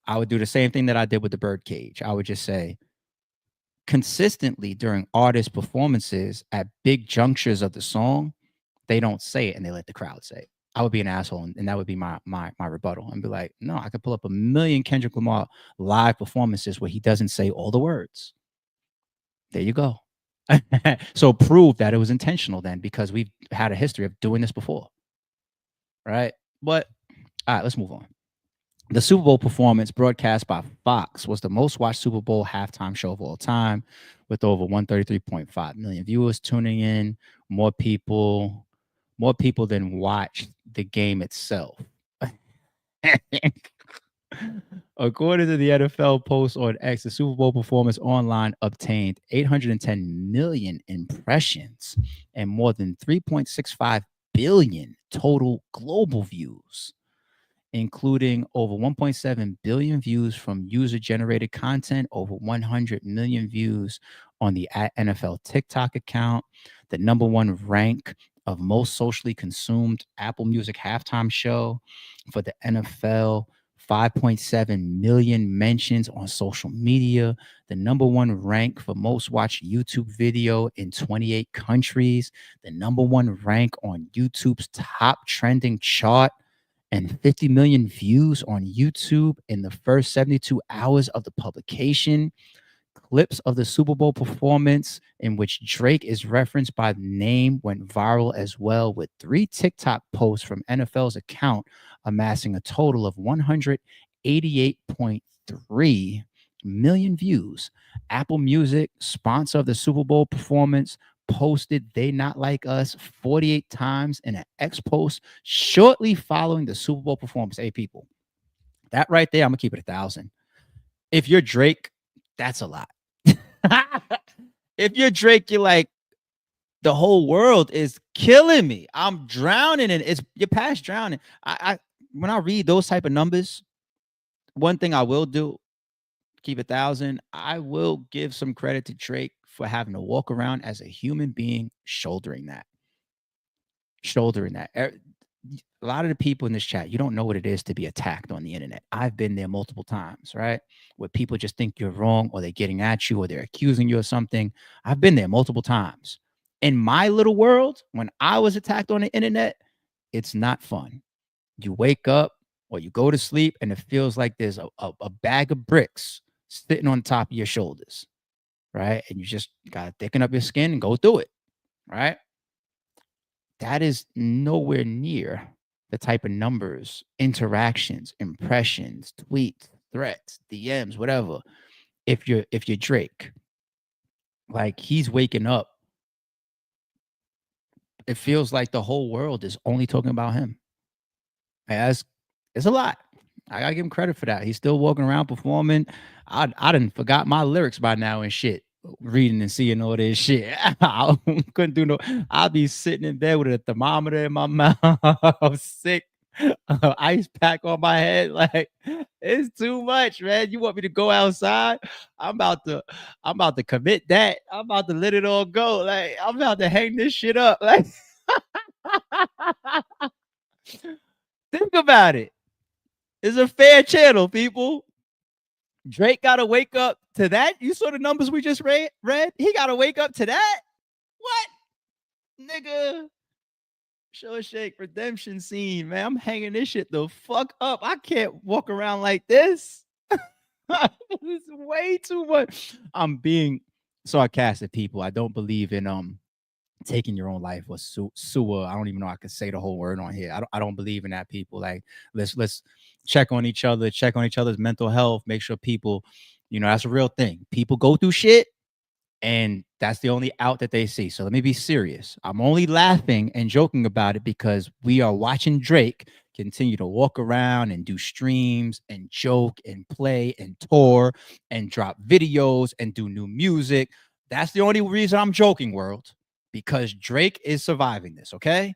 I would do the same thing that I did with the Birdcage. I would just say consistently during artist performances at big junctures of the song, they don't say it and they let the crowd say it. I would be an asshole, and that would be my rebuttal, and be like, no, I could pull up a million Kendrick Lamar live performances where he doesn't say all the words. There you go. So prove that it was intentional then, because we've had a history of doing this before. Right? But all right, let's move on. The Super Bowl performance broadcast by Fox was the most watched Super Bowl halftime show of all time, with over 133.5 million viewers tuning in. More people than watched the game itself. According to the NFL post on X, the Super Bowl performance online obtained 810 million impressions and more than 3.65 billion total global views, including over 1.7 billion views from user generated content, over 100 million views on the NFL TikTok account, the number one rank of most socially consumed Apple Music halftime show for the NFL, 5.7 million mentions on social media, the number one rank for most watched YouTube video in 28 countries, the number one rank on YouTube's top trending chart, and 50 million views on YouTube in the first 72 hours of the publication. Clips of the Super Bowl performance in which Drake is referenced by name went viral as well, with 3 TikTok posts from NFL's account amassing a total of 188.3 million views. Apple Music, sponsor of the Super Bowl performance, posted "They Not Like Us" 48 times in an X post shortly following the Super Bowl performance. Hey, people, that right there, I'm gonna keep it 1,000. If you're Drake, that's a lot. If you're Drake, you're like, the whole world is killing me. I'm drowning in it. You're past drowning. I when I read those type of numbers, one thing I will do, keep 1,000. I will give some credit to Drake for having to walk around as a human being, shouldering that. A lot of the people in this chat, you don't know what it is to be attacked on the internet. I've been there multiple times, right? Where people just think you're wrong, or they're getting at you, or they're accusing you of something. I've been there multiple times. In my little world, when I was attacked on the internet, it's not fun. You wake up or you go to sleep and it feels like there's a bag of bricks sitting on top of your shoulders, right? And you just got to thicken up your skin and go through it, right? That is nowhere near the type of numbers, interactions, impressions, tweets, threats, DMs, whatever. If you're Drake, like, he's waking up, it feels like the whole world is only talking about him. As it's a lot. I gotta give him credit for that. He's still walking around performing. I didn't forgot my lyrics by now and shit. Reading and seeing all this shit. I couldn't do no. I'll be sitting in bed with a thermometer in my mouth, sick, ice pack on my head. Like, it's too much, man. You want me to go outside? I'm about to, I'm about to commit that. I'm about to let it all go. Like, I'm about to hang this shit up. Like, think about it. It's a fair channel, people. Drake got to wake up to that. You saw the numbers we just read? He got to wake up to that? What? Nigga. Shawshank Redemption scene, man. I'm hanging this shit the fuck up. I can't walk around like this. It's way too much. I'm being sarcastic, people. I don't believe in taking your own life or sewer. I don't even know I could say the whole word on here. I don't believe in that, people. Like, let's check on each other, check on each other's mental health, make sure people, that's a real thing. People go through shit, and that's the only out that they see. So let me be serious. I'm only laughing and joking about it because we are watching Drake continue to walk around and do streams and joke and play and tour and drop videos and do new music. That's the only reason I'm joking, world, because Drake is surviving this, okay?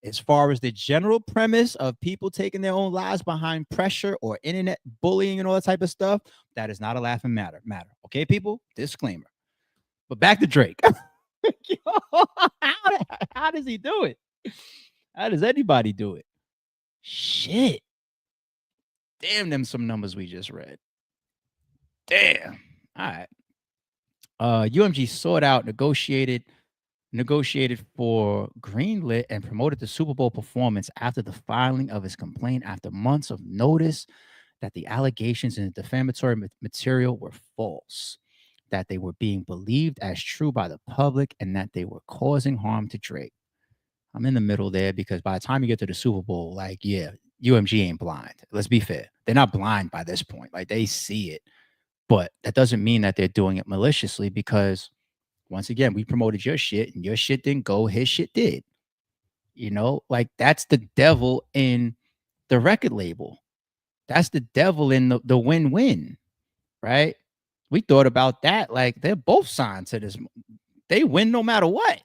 As far as the general premise of people taking their own lives behind pressure or internet bullying and all that type of stuff, that is not a laughing matter. Okay, people? Disclaimer. But back to Drake. Yo, how does he do it? How does anybody do it? Shit. Damn, them some numbers we just read. Damn. All right. UMG sought out, negotiated for, greenlit, and promoted the Super Bowl performance after the filing of his complaint after months of notice that the allegations in the defamatory material were false, that they were being believed as true by the public, and that they were causing harm to Drake. I'm in the middle there because by the time you get to the Super Bowl, like, yeah, UMG ain't blind. Let's be fair. They're not blind by this point. Like, they see it. But that doesn't mean that they're doing it maliciously, because once again, we promoted your shit and your shit didn't go, his shit did. Like, that's the devil in the record label. That's the devil in the win-win, right? We thought about that. Like they're both signed to this. They win no matter what,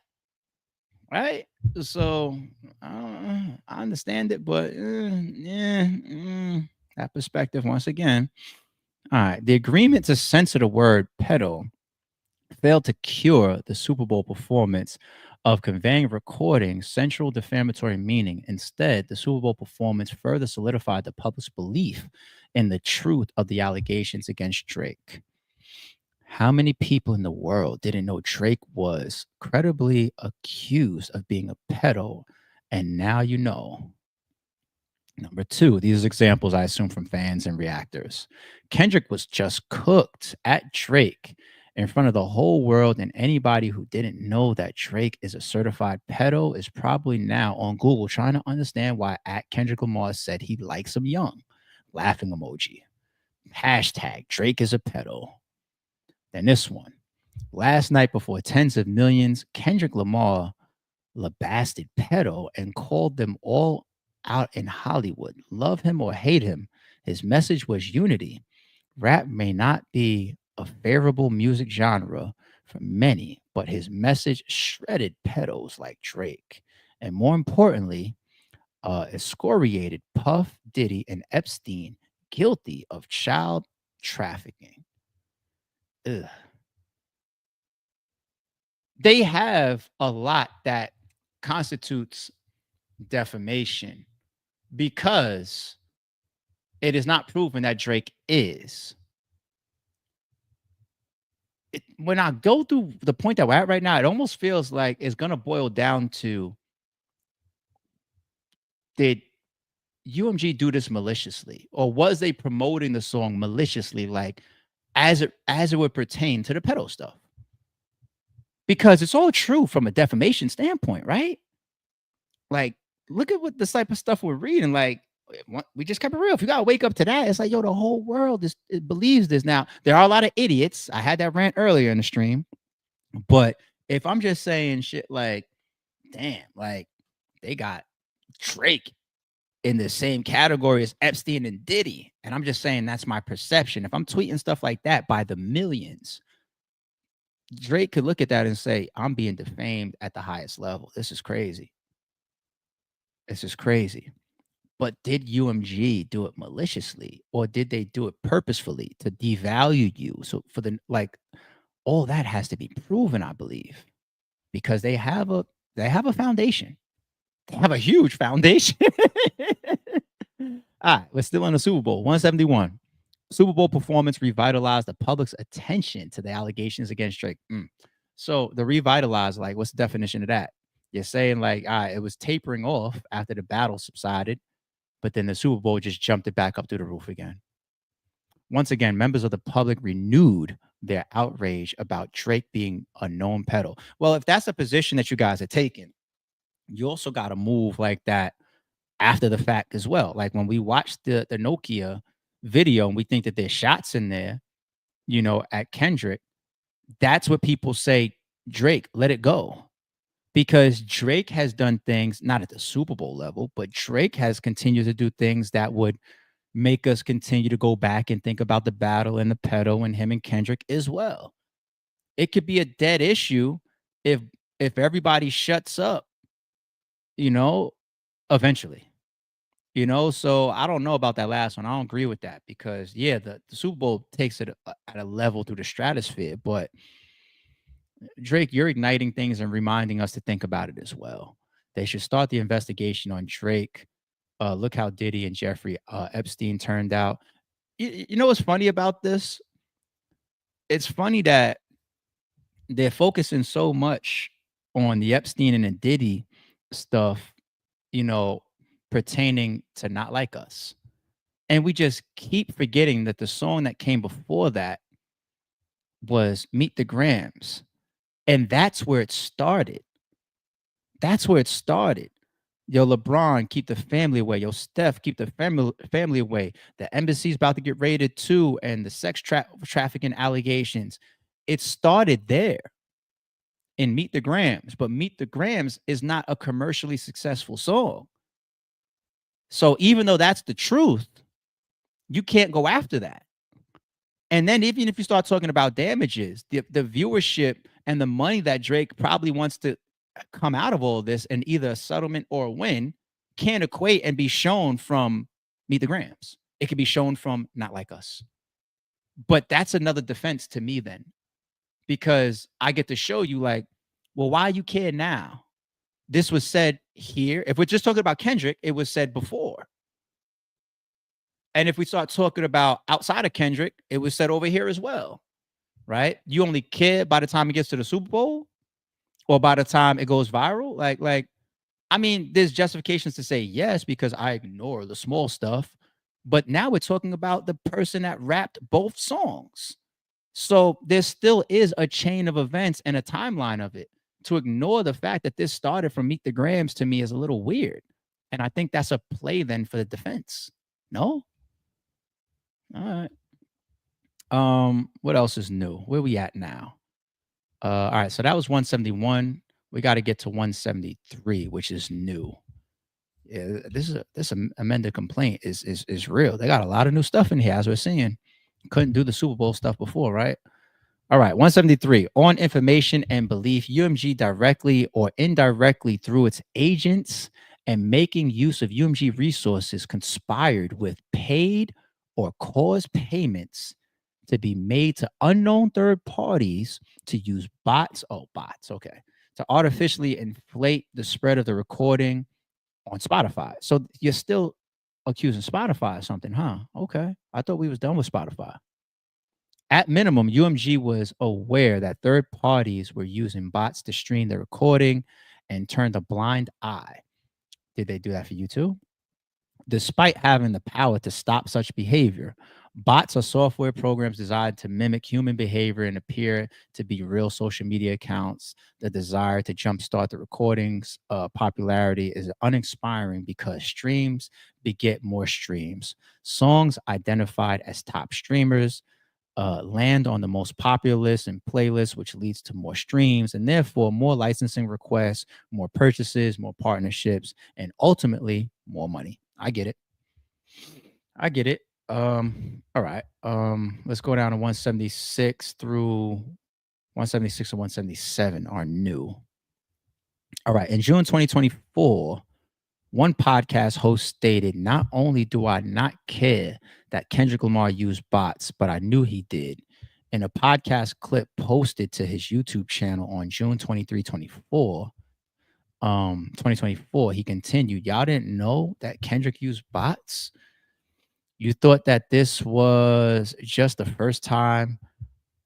right? So I understand it, but yeah, that perspective once again. All right, the agreement to censor the word pedo failed to cure the Super Bowl performance of conveying recording central defamatory meaning. Instead, the Super Bowl performance further solidified the public's belief in the truth of the allegations against Drake. How many people in the world didn't know Drake was credibly accused of being a pedo? And now you know. Number two, these examples I assume from fans and reactors. Kendrick was just cooked at Drake in front of the whole world, and anybody who didn't know that Drake is a certified pedo is probably now on Google trying to understand why at Kendrick Lamar said he likes him young. Laughing emoji. Hashtag Drake is a pedo. Then this one. Last night, before tens of millions, Kendrick Lamar labasted pedo and called them all out in Hollywood. Love him or hate him, his message was unity. Rap may not be a favorable music genre for many, but his message shredded pedos like Drake. And more importantly, excoriated Puff, Diddy, and Epstein guilty of child trafficking. Ugh. They have a lot that constitutes defamation because it is not proven that Drake is. When I go through the point that we're at right now, it almost feels like it's going to boil down to, did UMG do this maliciously, or was they promoting the song maliciously, like as it would pertain to the pedo stuff? Because it's all true from a defamation standpoint, right? Like, look at what the type of stuff we're reading. Like, we just kept it real. If you gotta wake up to that, it's like, yo, the whole world it believes this. Now, there are a lot of idiots. I had that rant earlier in the stream, but if I'm just saying shit like, damn, like they got Drake in the same category as Epstein and Diddy, and I'm just saying that's my perception. If I'm tweeting stuff like that by the millions, Drake could look at that and say, I'm being defamed at the highest level. This is crazy. This is crazy. But did UMG do it maliciously, or did they do it purposefully to devalue you? So for the like, all that has to be proven, I believe, because they have a foundation. They have a huge foundation. All right, we're still on the Super Bowl 171. Super Bowl performance revitalized the public's attention to the allegations against Drake. So the revitalize, like, what's the definition of that? You're saying like, it was tapering off after the battle subsided, but then the Super Bowl just jumped it back up through the roof again. Once again, members of the public renewed their outrage about Drake being a known pedo. Well, if that's a position that you guys are taking, you also got to move like that after the fact as well. Like when we watch the Nokia video and we think that there's shots in there, at Kendrick, that's what people say, Drake, let it go. Because Drake has done things, not at the Super Bowl level, but Drake has continued to do things that would make us continue to go back and think about the battle and the pedo and him and Kendrick as well. It could be a dead issue if everybody shuts up, eventually. So I don't know about that last one. I don't agree with that because the Super Bowl takes it at a level through the stratosphere, but Drake, you're igniting things and reminding us to think about it as well. They should start the investigation on Drake. Look how Diddy and Jeffrey Epstein turned out. You know what's funny about this? It's funny that they're focusing so much on the Epstein and the Diddy stuff, pertaining to Not Like Us. And we just keep forgetting that the song that came before that was Meet the Grams. And that's where it started. That's where it started. Yo, LeBron, keep the family away. Yo, Steph, keep the family away. The embassy's about to get raided too, and the sex trafficking allegations. It started there in Meet the Grams, but Meet the Grams is not a commercially successful song. So even though that's the truth, You can't go after that. And then even if you start talking about damages, the viewership and the money that Drake probably wants to come out of all of this and either a settlement or a win can't equate and be shown from Meet the Grams. It could be shown from Not Like Us. But that's another defense to me then, because I get to show you like, well, why you care now? This was said here. If we're just talking about Kendrick, it was said before. And if we start talking about outside of Kendrick, it was said over here as well, right? You only care by the time it gets to the Super Bowl or by the time it goes viral. I mean, there's justifications to say yes because I ignore the small stuff. But now we're talking about the person that rapped both songs. So there still is a chain of events and a timeline of it. To ignore the fact that this started from Meet the Grams to me is a little weird. And I think that's a play then for the defense. No? All right. What else is new? Where we at now? All right, so that was 171. We got to get to 173, which is new. Yeah, this amended complaint is real. They got a lot of new stuff in here, as we're seeing. Couldn't do the Super Bowl stuff before, right? All right, 173. On information and belief, UMG directly or indirectly through its agents and making use of UMG resources conspired with paid or caused payments to be made to unknown third parties to use bots. Oh, bots. Okay. To artificially inflate the spread of the recording on Spotify. So you're still accusing Spotify of something, huh? Okay. I thought we was done with Spotify. At minimum, UMG was aware that third parties were using bots to stream the recording and turned a blind eye. Did they do that for you too? Despite having the power to stop such behavior, bots are software programs designed to mimic human behavior and appear to be real social media accounts. The desire to jumpstart the recording's popularity is uninspiring because streams beget more streams. Songs identified as top streamers land on the most popular lists and playlists, which leads to more streams and therefore more licensing requests, more purchases, more partnerships, and ultimately more money. I get it. I get it. All right. Let's go down to 176 through 176 and 177 are new. All right. In June 2024, one podcast host stated, "Not only do I not care that Kendrick Lamar used bots, but I knew he did." In a podcast clip posted to his YouTube channel on June 23, 2024, he continued, "Y'all didn't know that Kendrick used bots? You thought that this was just the first time,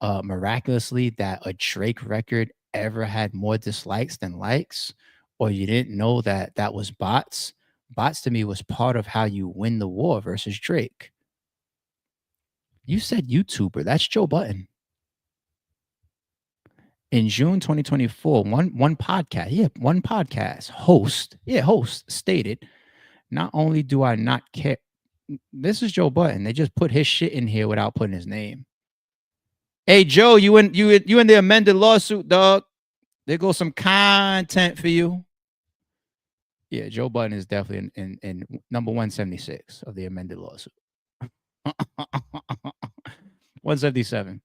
miraculously, that a Drake record ever had more dislikes than likes? Or you didn't know that that was bots? Bots to me was part of how you win the war versus Drake." You said YouTuber. That's Joe Budden. In June 2024, one podcast host stated, "Not only do I not care." This is Joe Budden. They just put his shit in here without putting his name. Hey Joe, you in the amended lawsuit, dog? There goes some content for you. Yeah, Joe Budden is definitely in number 176 of the amended lawsuit. 177.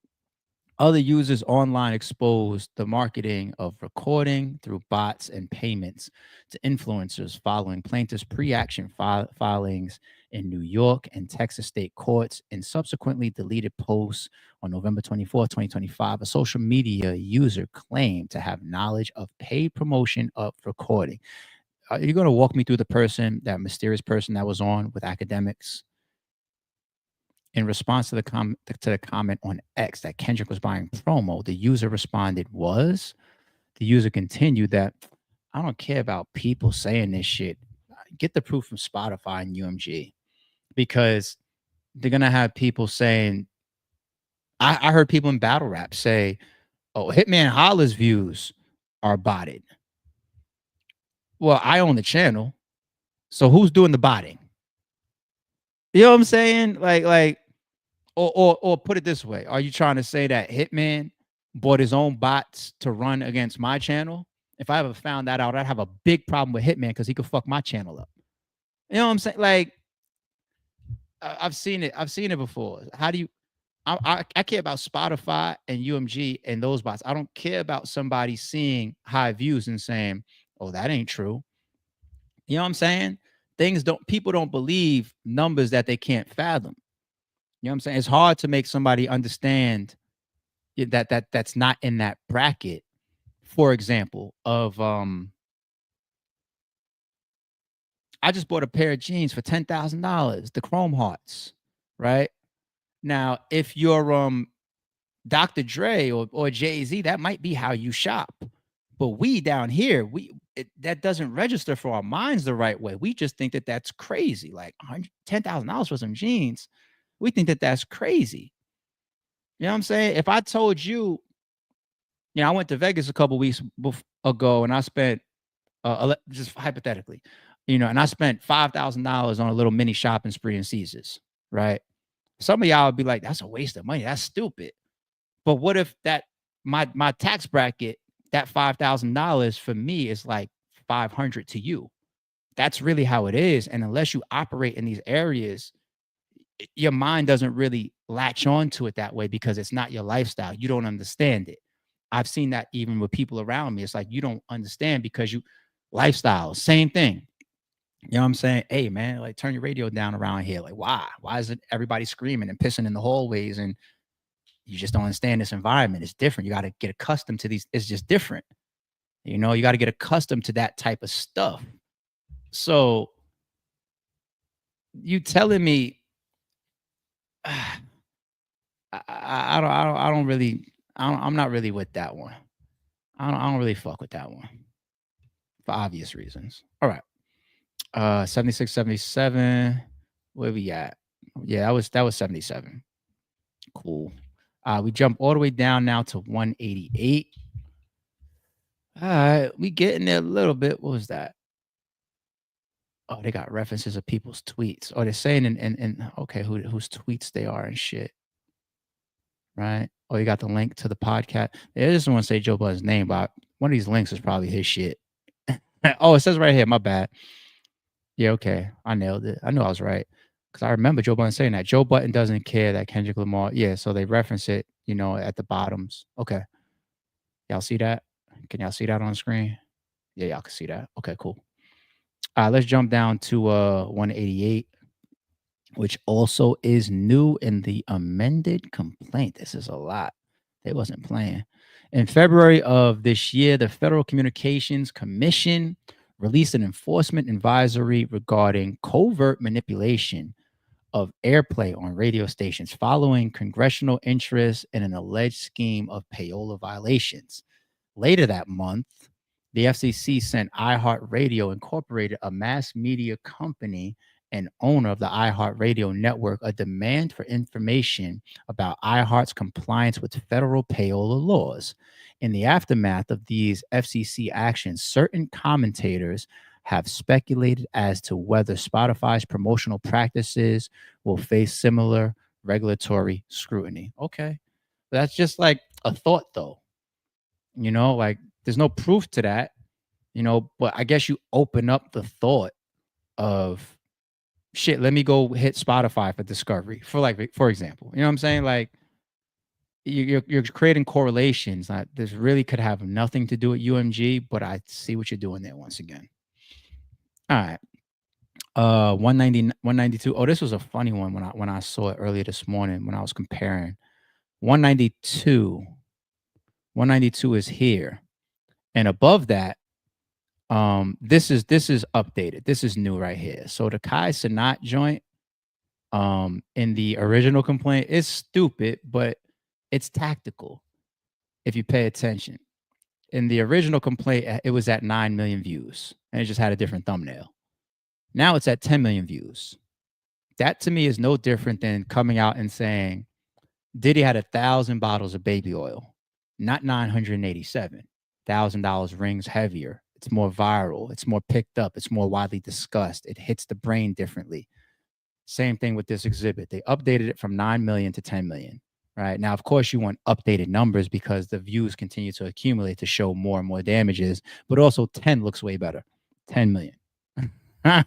Other users online exposed the marketing of recording through bots and payments to influencers following plaintiffs' pre-action filings in New York and Texas state courts and subsequently deleted posts on November 24, 2025. A social media user claimed to have knowledge of paid promotion of recording. Are you going to walk me through that mysterious person that was on with academics? In response to the comment on X that Kendrick was buying promo, the user responded, the user continued that, "I don't care about people saying this shit. Get the proof from Spotify and UMG." Because they're going to have people saying, I heard people in battle rap say, "Oh, Hitman Holla's views are botted." Well, I own the channel. So who's doing the botting? You know what I'm saying? Or put it this way: are you trying to say that Hitman bought his own bots to run against my channel? If I ever found that out, I'd have a big problem with Hitman because he could fuck my channel up. You know what I'm saying? I've seen it. I've seen it before. How do you? I care about Spotify and UMG and those bots. I don't care about somebody seeing high views and saying, "Oh, that ain't true." You know what I'm saying? People don't believe numbers that they can't fathom. You know what I'm saying? It's hard to make somebody understand that's not in that bracket. For example, of I just bought a pair of jeans for $10,000, the Chrome Hearts, right? Now, if you're Dr. Dre or Jay-Z, that might be how you shop. But we down here, that doesn't register for our minds the right way. We just think that that's crazy. Like $10,000 for some jeans. We think that that's crazy. You know what I'm saying? If I told you, I went to Vegas a couple weeks ago and I spent, just hypothetically, and I spent $5,000 on a little mini shopping spree in Caesars, right? Some of y'all would be like, that's a waste of money. That's stupid. But what if that my tax bracket, that $5,000 for me is like 500 to you? That's really how it is. And unless you operate in these areas, your mind doesn't really latch on to it that way because it's not your lifestyle. You don't understand it. I've seen that even with people around me. It's like you don't understand because lifestyle, same thing. You know what I'm saying? Hey, man, like turn your radio down around here. Like, why? Why isn't everybody screaming and pissing in the hallways? And you just don't understand this environment. It's different. You got to get accustomed to these. It's just different. You got to get accustomed to that type of stuff. So you telling me, I'm not really with that one. I don't really fuck with that one for obvious reasons. All right. 76, 77. Where we at? Yeah, that was 77. Cool. We jump all the way down now to 188. All right, we getting there a little bit. What was that? Oh, they got references of people's tweets. Oh, they're saying in okay, whose tweets they are and shit. Right? Oh, you got the link to the podcast. They just want to say Joe Budden's name, but one of these links is probably his shit. Oh, it says right here. My bad. Yeah, okay. I nailed it. I knew I was right. Because I remember Joe Budden saying that. Joe Budden doesn't care that Kendrick Lamar. Yeah, so they reference it, at the bottoms. Okay. Y'all see that? Can y'all see that on the screen? Yeah, y'all can see that. Okay, cool. Let's jump down to 188, which also is new in the amended complaint. This is a lot. They wasn't playing. In February of this year, the Federal Communications Commission released an enforcement advisory regarding covert manipulation of airplay on radio stations following congressional interest in an alleged scheme of payola violations. Later that month, the FCC sent iHeartRadio Incorporated, a mass media company and owner of the iHeartRadio network, a demand for information about iHeart's compliance with federal payola laws. In the aftermath of these FCC actions, certain commentators have speculated as to whether Spotify's promotional practices will face similar regulatory scrutiny. Okay. That's just like a thought, though. Like there's no proof to that, but I guess you open up the thought of shit. Let me go hit Spotify for discovery for example, you know what I'm saying? Like you're creating correlations. This really could have nothing to do with UMG, but I see what you're doing there once again. All right. 190, 192. Oh, this was a funny one when I saw it earlier this morning when I was comparing. 192. 192 is here. And above that, this is updated. This is new right here. So the Kai Cenat joint, in the original complaint is stupid, but it's tactical if you pay attention. In the original complaint, it was at 9 million views, and it just had a different thumbnail. Now it's at 10 million views. That to me is no different than coming out and saying Diddy had 1,000 bottles of baby oil, not 987. $1,000 rings heavier. It's more viral. It's more picked up. It's more widely discussed. It hits the brain differently. Same thing with this exhibit. They updated it from 9 million to 10 million. Right now, of course, you want updated numbers because the views continue to accumulate to show more and more damages. But also, 10 looks way better. 10 million. All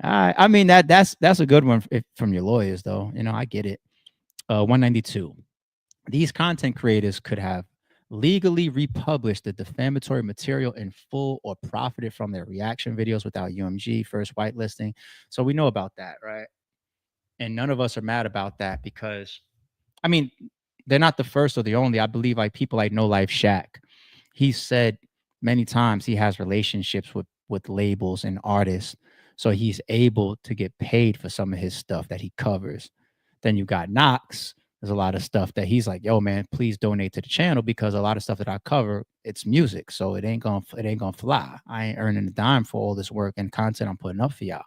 I mean that's a good one from your lawyers though. I get it. 192. These content creators could have legally republished the defamatory material in full or profited from their reaction videos without UMG first whitelisting. So we know about that, right? And none of us are mad about that because, I mean, they're not the first or the only. I believe like people like No Life Shaq. He said many times he has relationships with labels and artists, so he's able to get paid for some of his stuff that he covers. Then you got Knox. There's a lot of stuff that he's like, yo, man, please donate to the channel because a lot of stuff that I cover, it's music, so it ain't gonna fly. I ain't earning a dime for all this work and content I'm putting up for y'all.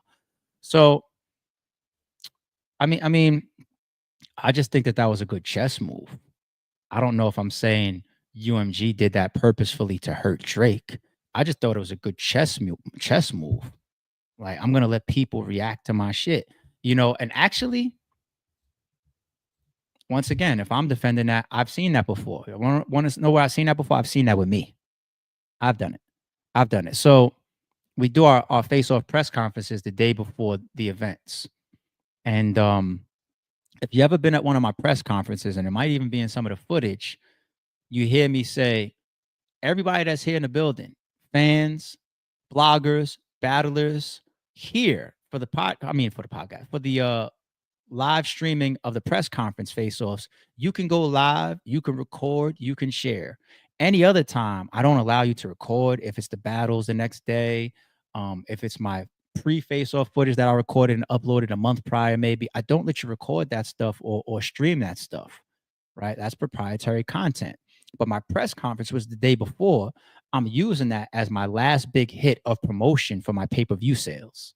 So I mean, I just think that was a good chess move. I don't know if I'm saying UMG did that purposefully to hurt Drake. I just thought it was a good chess move. Like, I'm gonna let people react to my shit, And actually, once again, if I'm defending that, I've seen that before. Want to know where I've seen that before? I've seen that with me. I've done it. I've done it. So we do our face-off press conferences the day before the events, and if you ever been at one of my press conferences, and it might even be in some of the footage, you hear me say, everybody that's here in the building, fans, bloggers, battlers, here for the podcast, for the live streaming of the press conference face-offs, you can go live, you can record, you can share. Any other time, I don't allow you to record if it's the battles the next day, if it's my pre-face-off footage that I recorded and uploaded a month prior, maybe. I don't let you record that stuff or stream that stuff, right? That's proprietary content. But my press conference was the day before. I'm using that as my last big hit of promotion for my pay-per-view sales.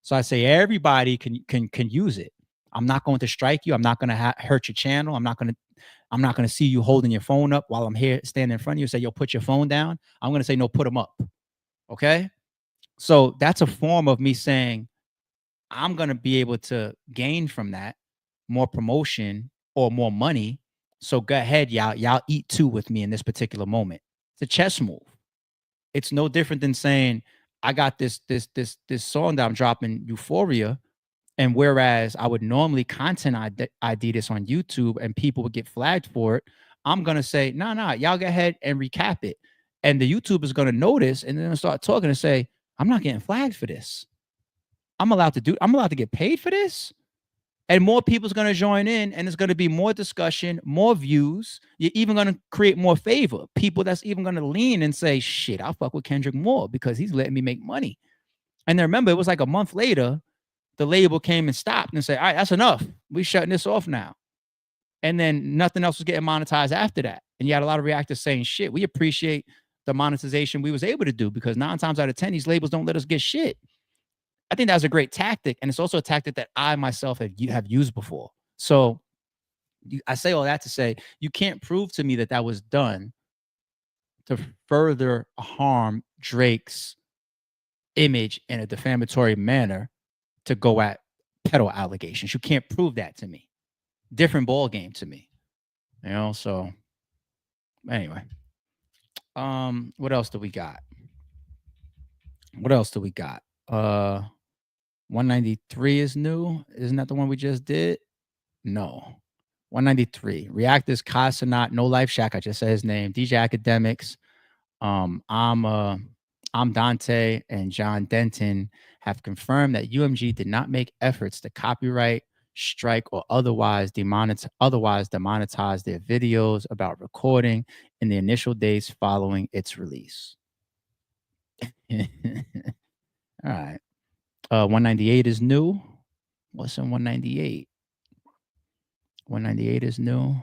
So I say everybody can use it. I'm not going to strike you. I'm not going to hurt your channel. I'm not going to see you holding your phone up while I'm here standing in front of you and say, yo, put your phone down. I'm going to say, no, put them up. Okay? So that's a form of me saying I'm going to be able to gain from that more promotion or more money. So go ahead, y'all eat two with me in this particular moment. It's a chess move. It's no different than saying I got this song that I'm dropping, Euphoria, and whereas I would normally content ID this on YouTube and people would get flagged for it, I'm gonna say, nah, y'all go ahead and recap it. And the YouTube is gonna notice and then start talking and say, I'm not getting flagged for this. I'm allowed to get paid for this. And more people's gonna join in, and it's gonna be more discussion, more views. You're even gonna create more favor. People that's even gonna lean and say, shit, I'll fuck with Kendrick more because he's letting me make money. And then remember, it was like a month later, the label came and stopped and said, all right, that's enough. We shutting this off now. And then nothing else was getting monetized after that. And you had a lot of reactors saying, shit, we appreciate the monetization we was able to do because 9 times out of 10, these labels don't let us get shit. I think that's a great tactic. And it's also a tactic that I myself have used before. So I say all that to say, you can't prove to me that was done to further harm Drake's image in a defamatory manner to go at pedo allegations. You can't prove that to me. Different ball game to me. So anyway. What else do we got? 193 is new. Isn't that the one we just did? No. 193. Reactors, Casanat, No Life Shack. I just said his name. DJ Academics. I'm Dante and John Denton have confirmed that UMG did not make efforts to copyright, strike, or otherwise demonetize their videos about recording in the initial days following its release. All right. 198 is new. What's in 198? 198 is new.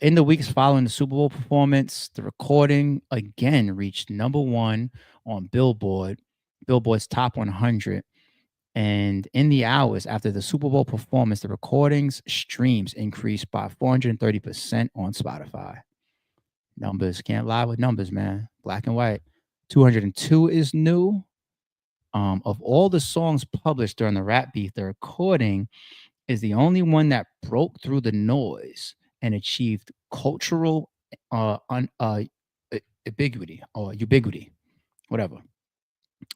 In the weeks following the Super Bowl performance, the recording again reached #1 on Billboard's Top 100. And in the hours after the Super Bowl performance, the recording's streams increased by 430% on Spotify. Numbers, can't lie with numbers, man. Black and white. 202 is new. Of all the songs published during the rap beef, the recording is the only one that broke through the noise and achieved cultural ubiquity, whatever.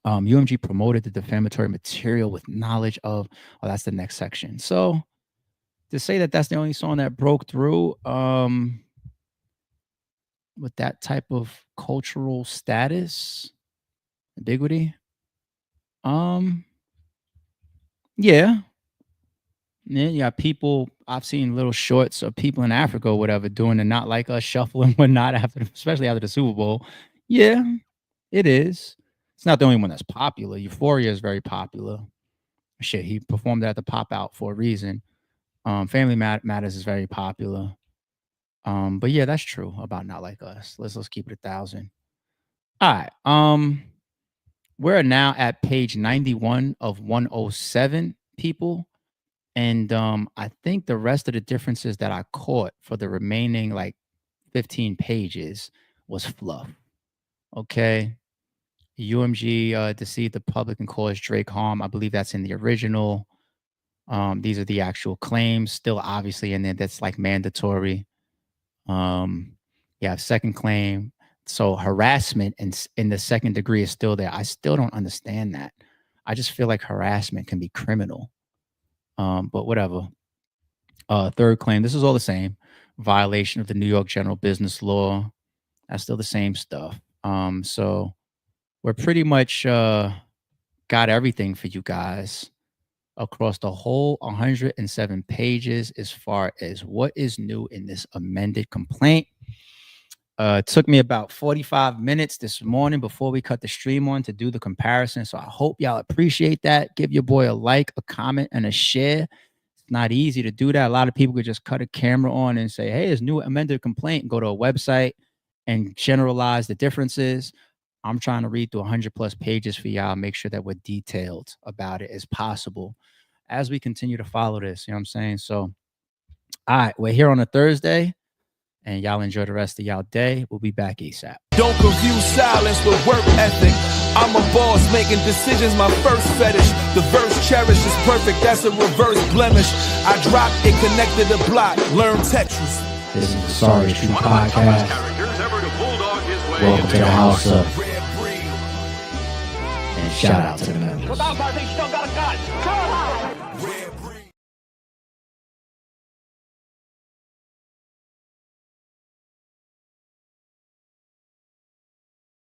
UMG promoted the defamatory material with knowledge of. Oh, that's the next section. So to say that that's the only song that broke through with that type of cultural status, ambiguity, yeah. Yeah, you got people. I've seen little shorts of people in Africa or whatever doing the Not Like Us shuffle and whatnot after, especially after the Super Bowl. Yeah, it is. It's not the only one that's popular. Euphoria is very popular. Shit, he performed at the Pop Out for a reason. Family Matters is very popular. But yeah, that's true about Not Like Us. Let's keep it 1,000. All right. We're now at page 91 of 107, people. And I think the rest of the differences that I caught for the remaining like 15 pages was fluff. Okay. UMG deceived the public and caused Drake harm. I believe that's in the original. These are the actual claims, still obviously in there. That's like mandatory. Yeah, second claim. So harassment in the second degree is still there. I still don't understand that. I just feel like harassment can be criminal. But whatever. Third claim, this is all the same. Violation of the New York General Business Law. That's still the same stuff. So we're pretty much got everything for you guys across the whole 107 pages as far as what is new in this amended complaint. It took me about 45 minutes this morning before we cut the stream on to do the comparison. So I hope y'all appreciate that. Give your boy a like, a comment, and a share. It's not easy to do that. A lot of people could just cut a camera on and say, hey, it's new amended complaint, and go to a website and generalize the differences. I'm trying to read through 100 plus pages for y'all, make sure that we're detailed about it as possible as we continue to follow this. You know what I'm saying? So, all right, we're here on a Thursday, and y'all enjoy the rest of y'all day. We'll be back ASAP. Don't confuse silence with work ethic. I'm a boss, making decisions my first fetish. The verse cherished is perfect, that's a reverse blemish. I dropped it, connected the block, learn Tetris. This is the Sorry Street Podcast. Welcome to the house of. And shout out to the members. Without, I think still got a gun.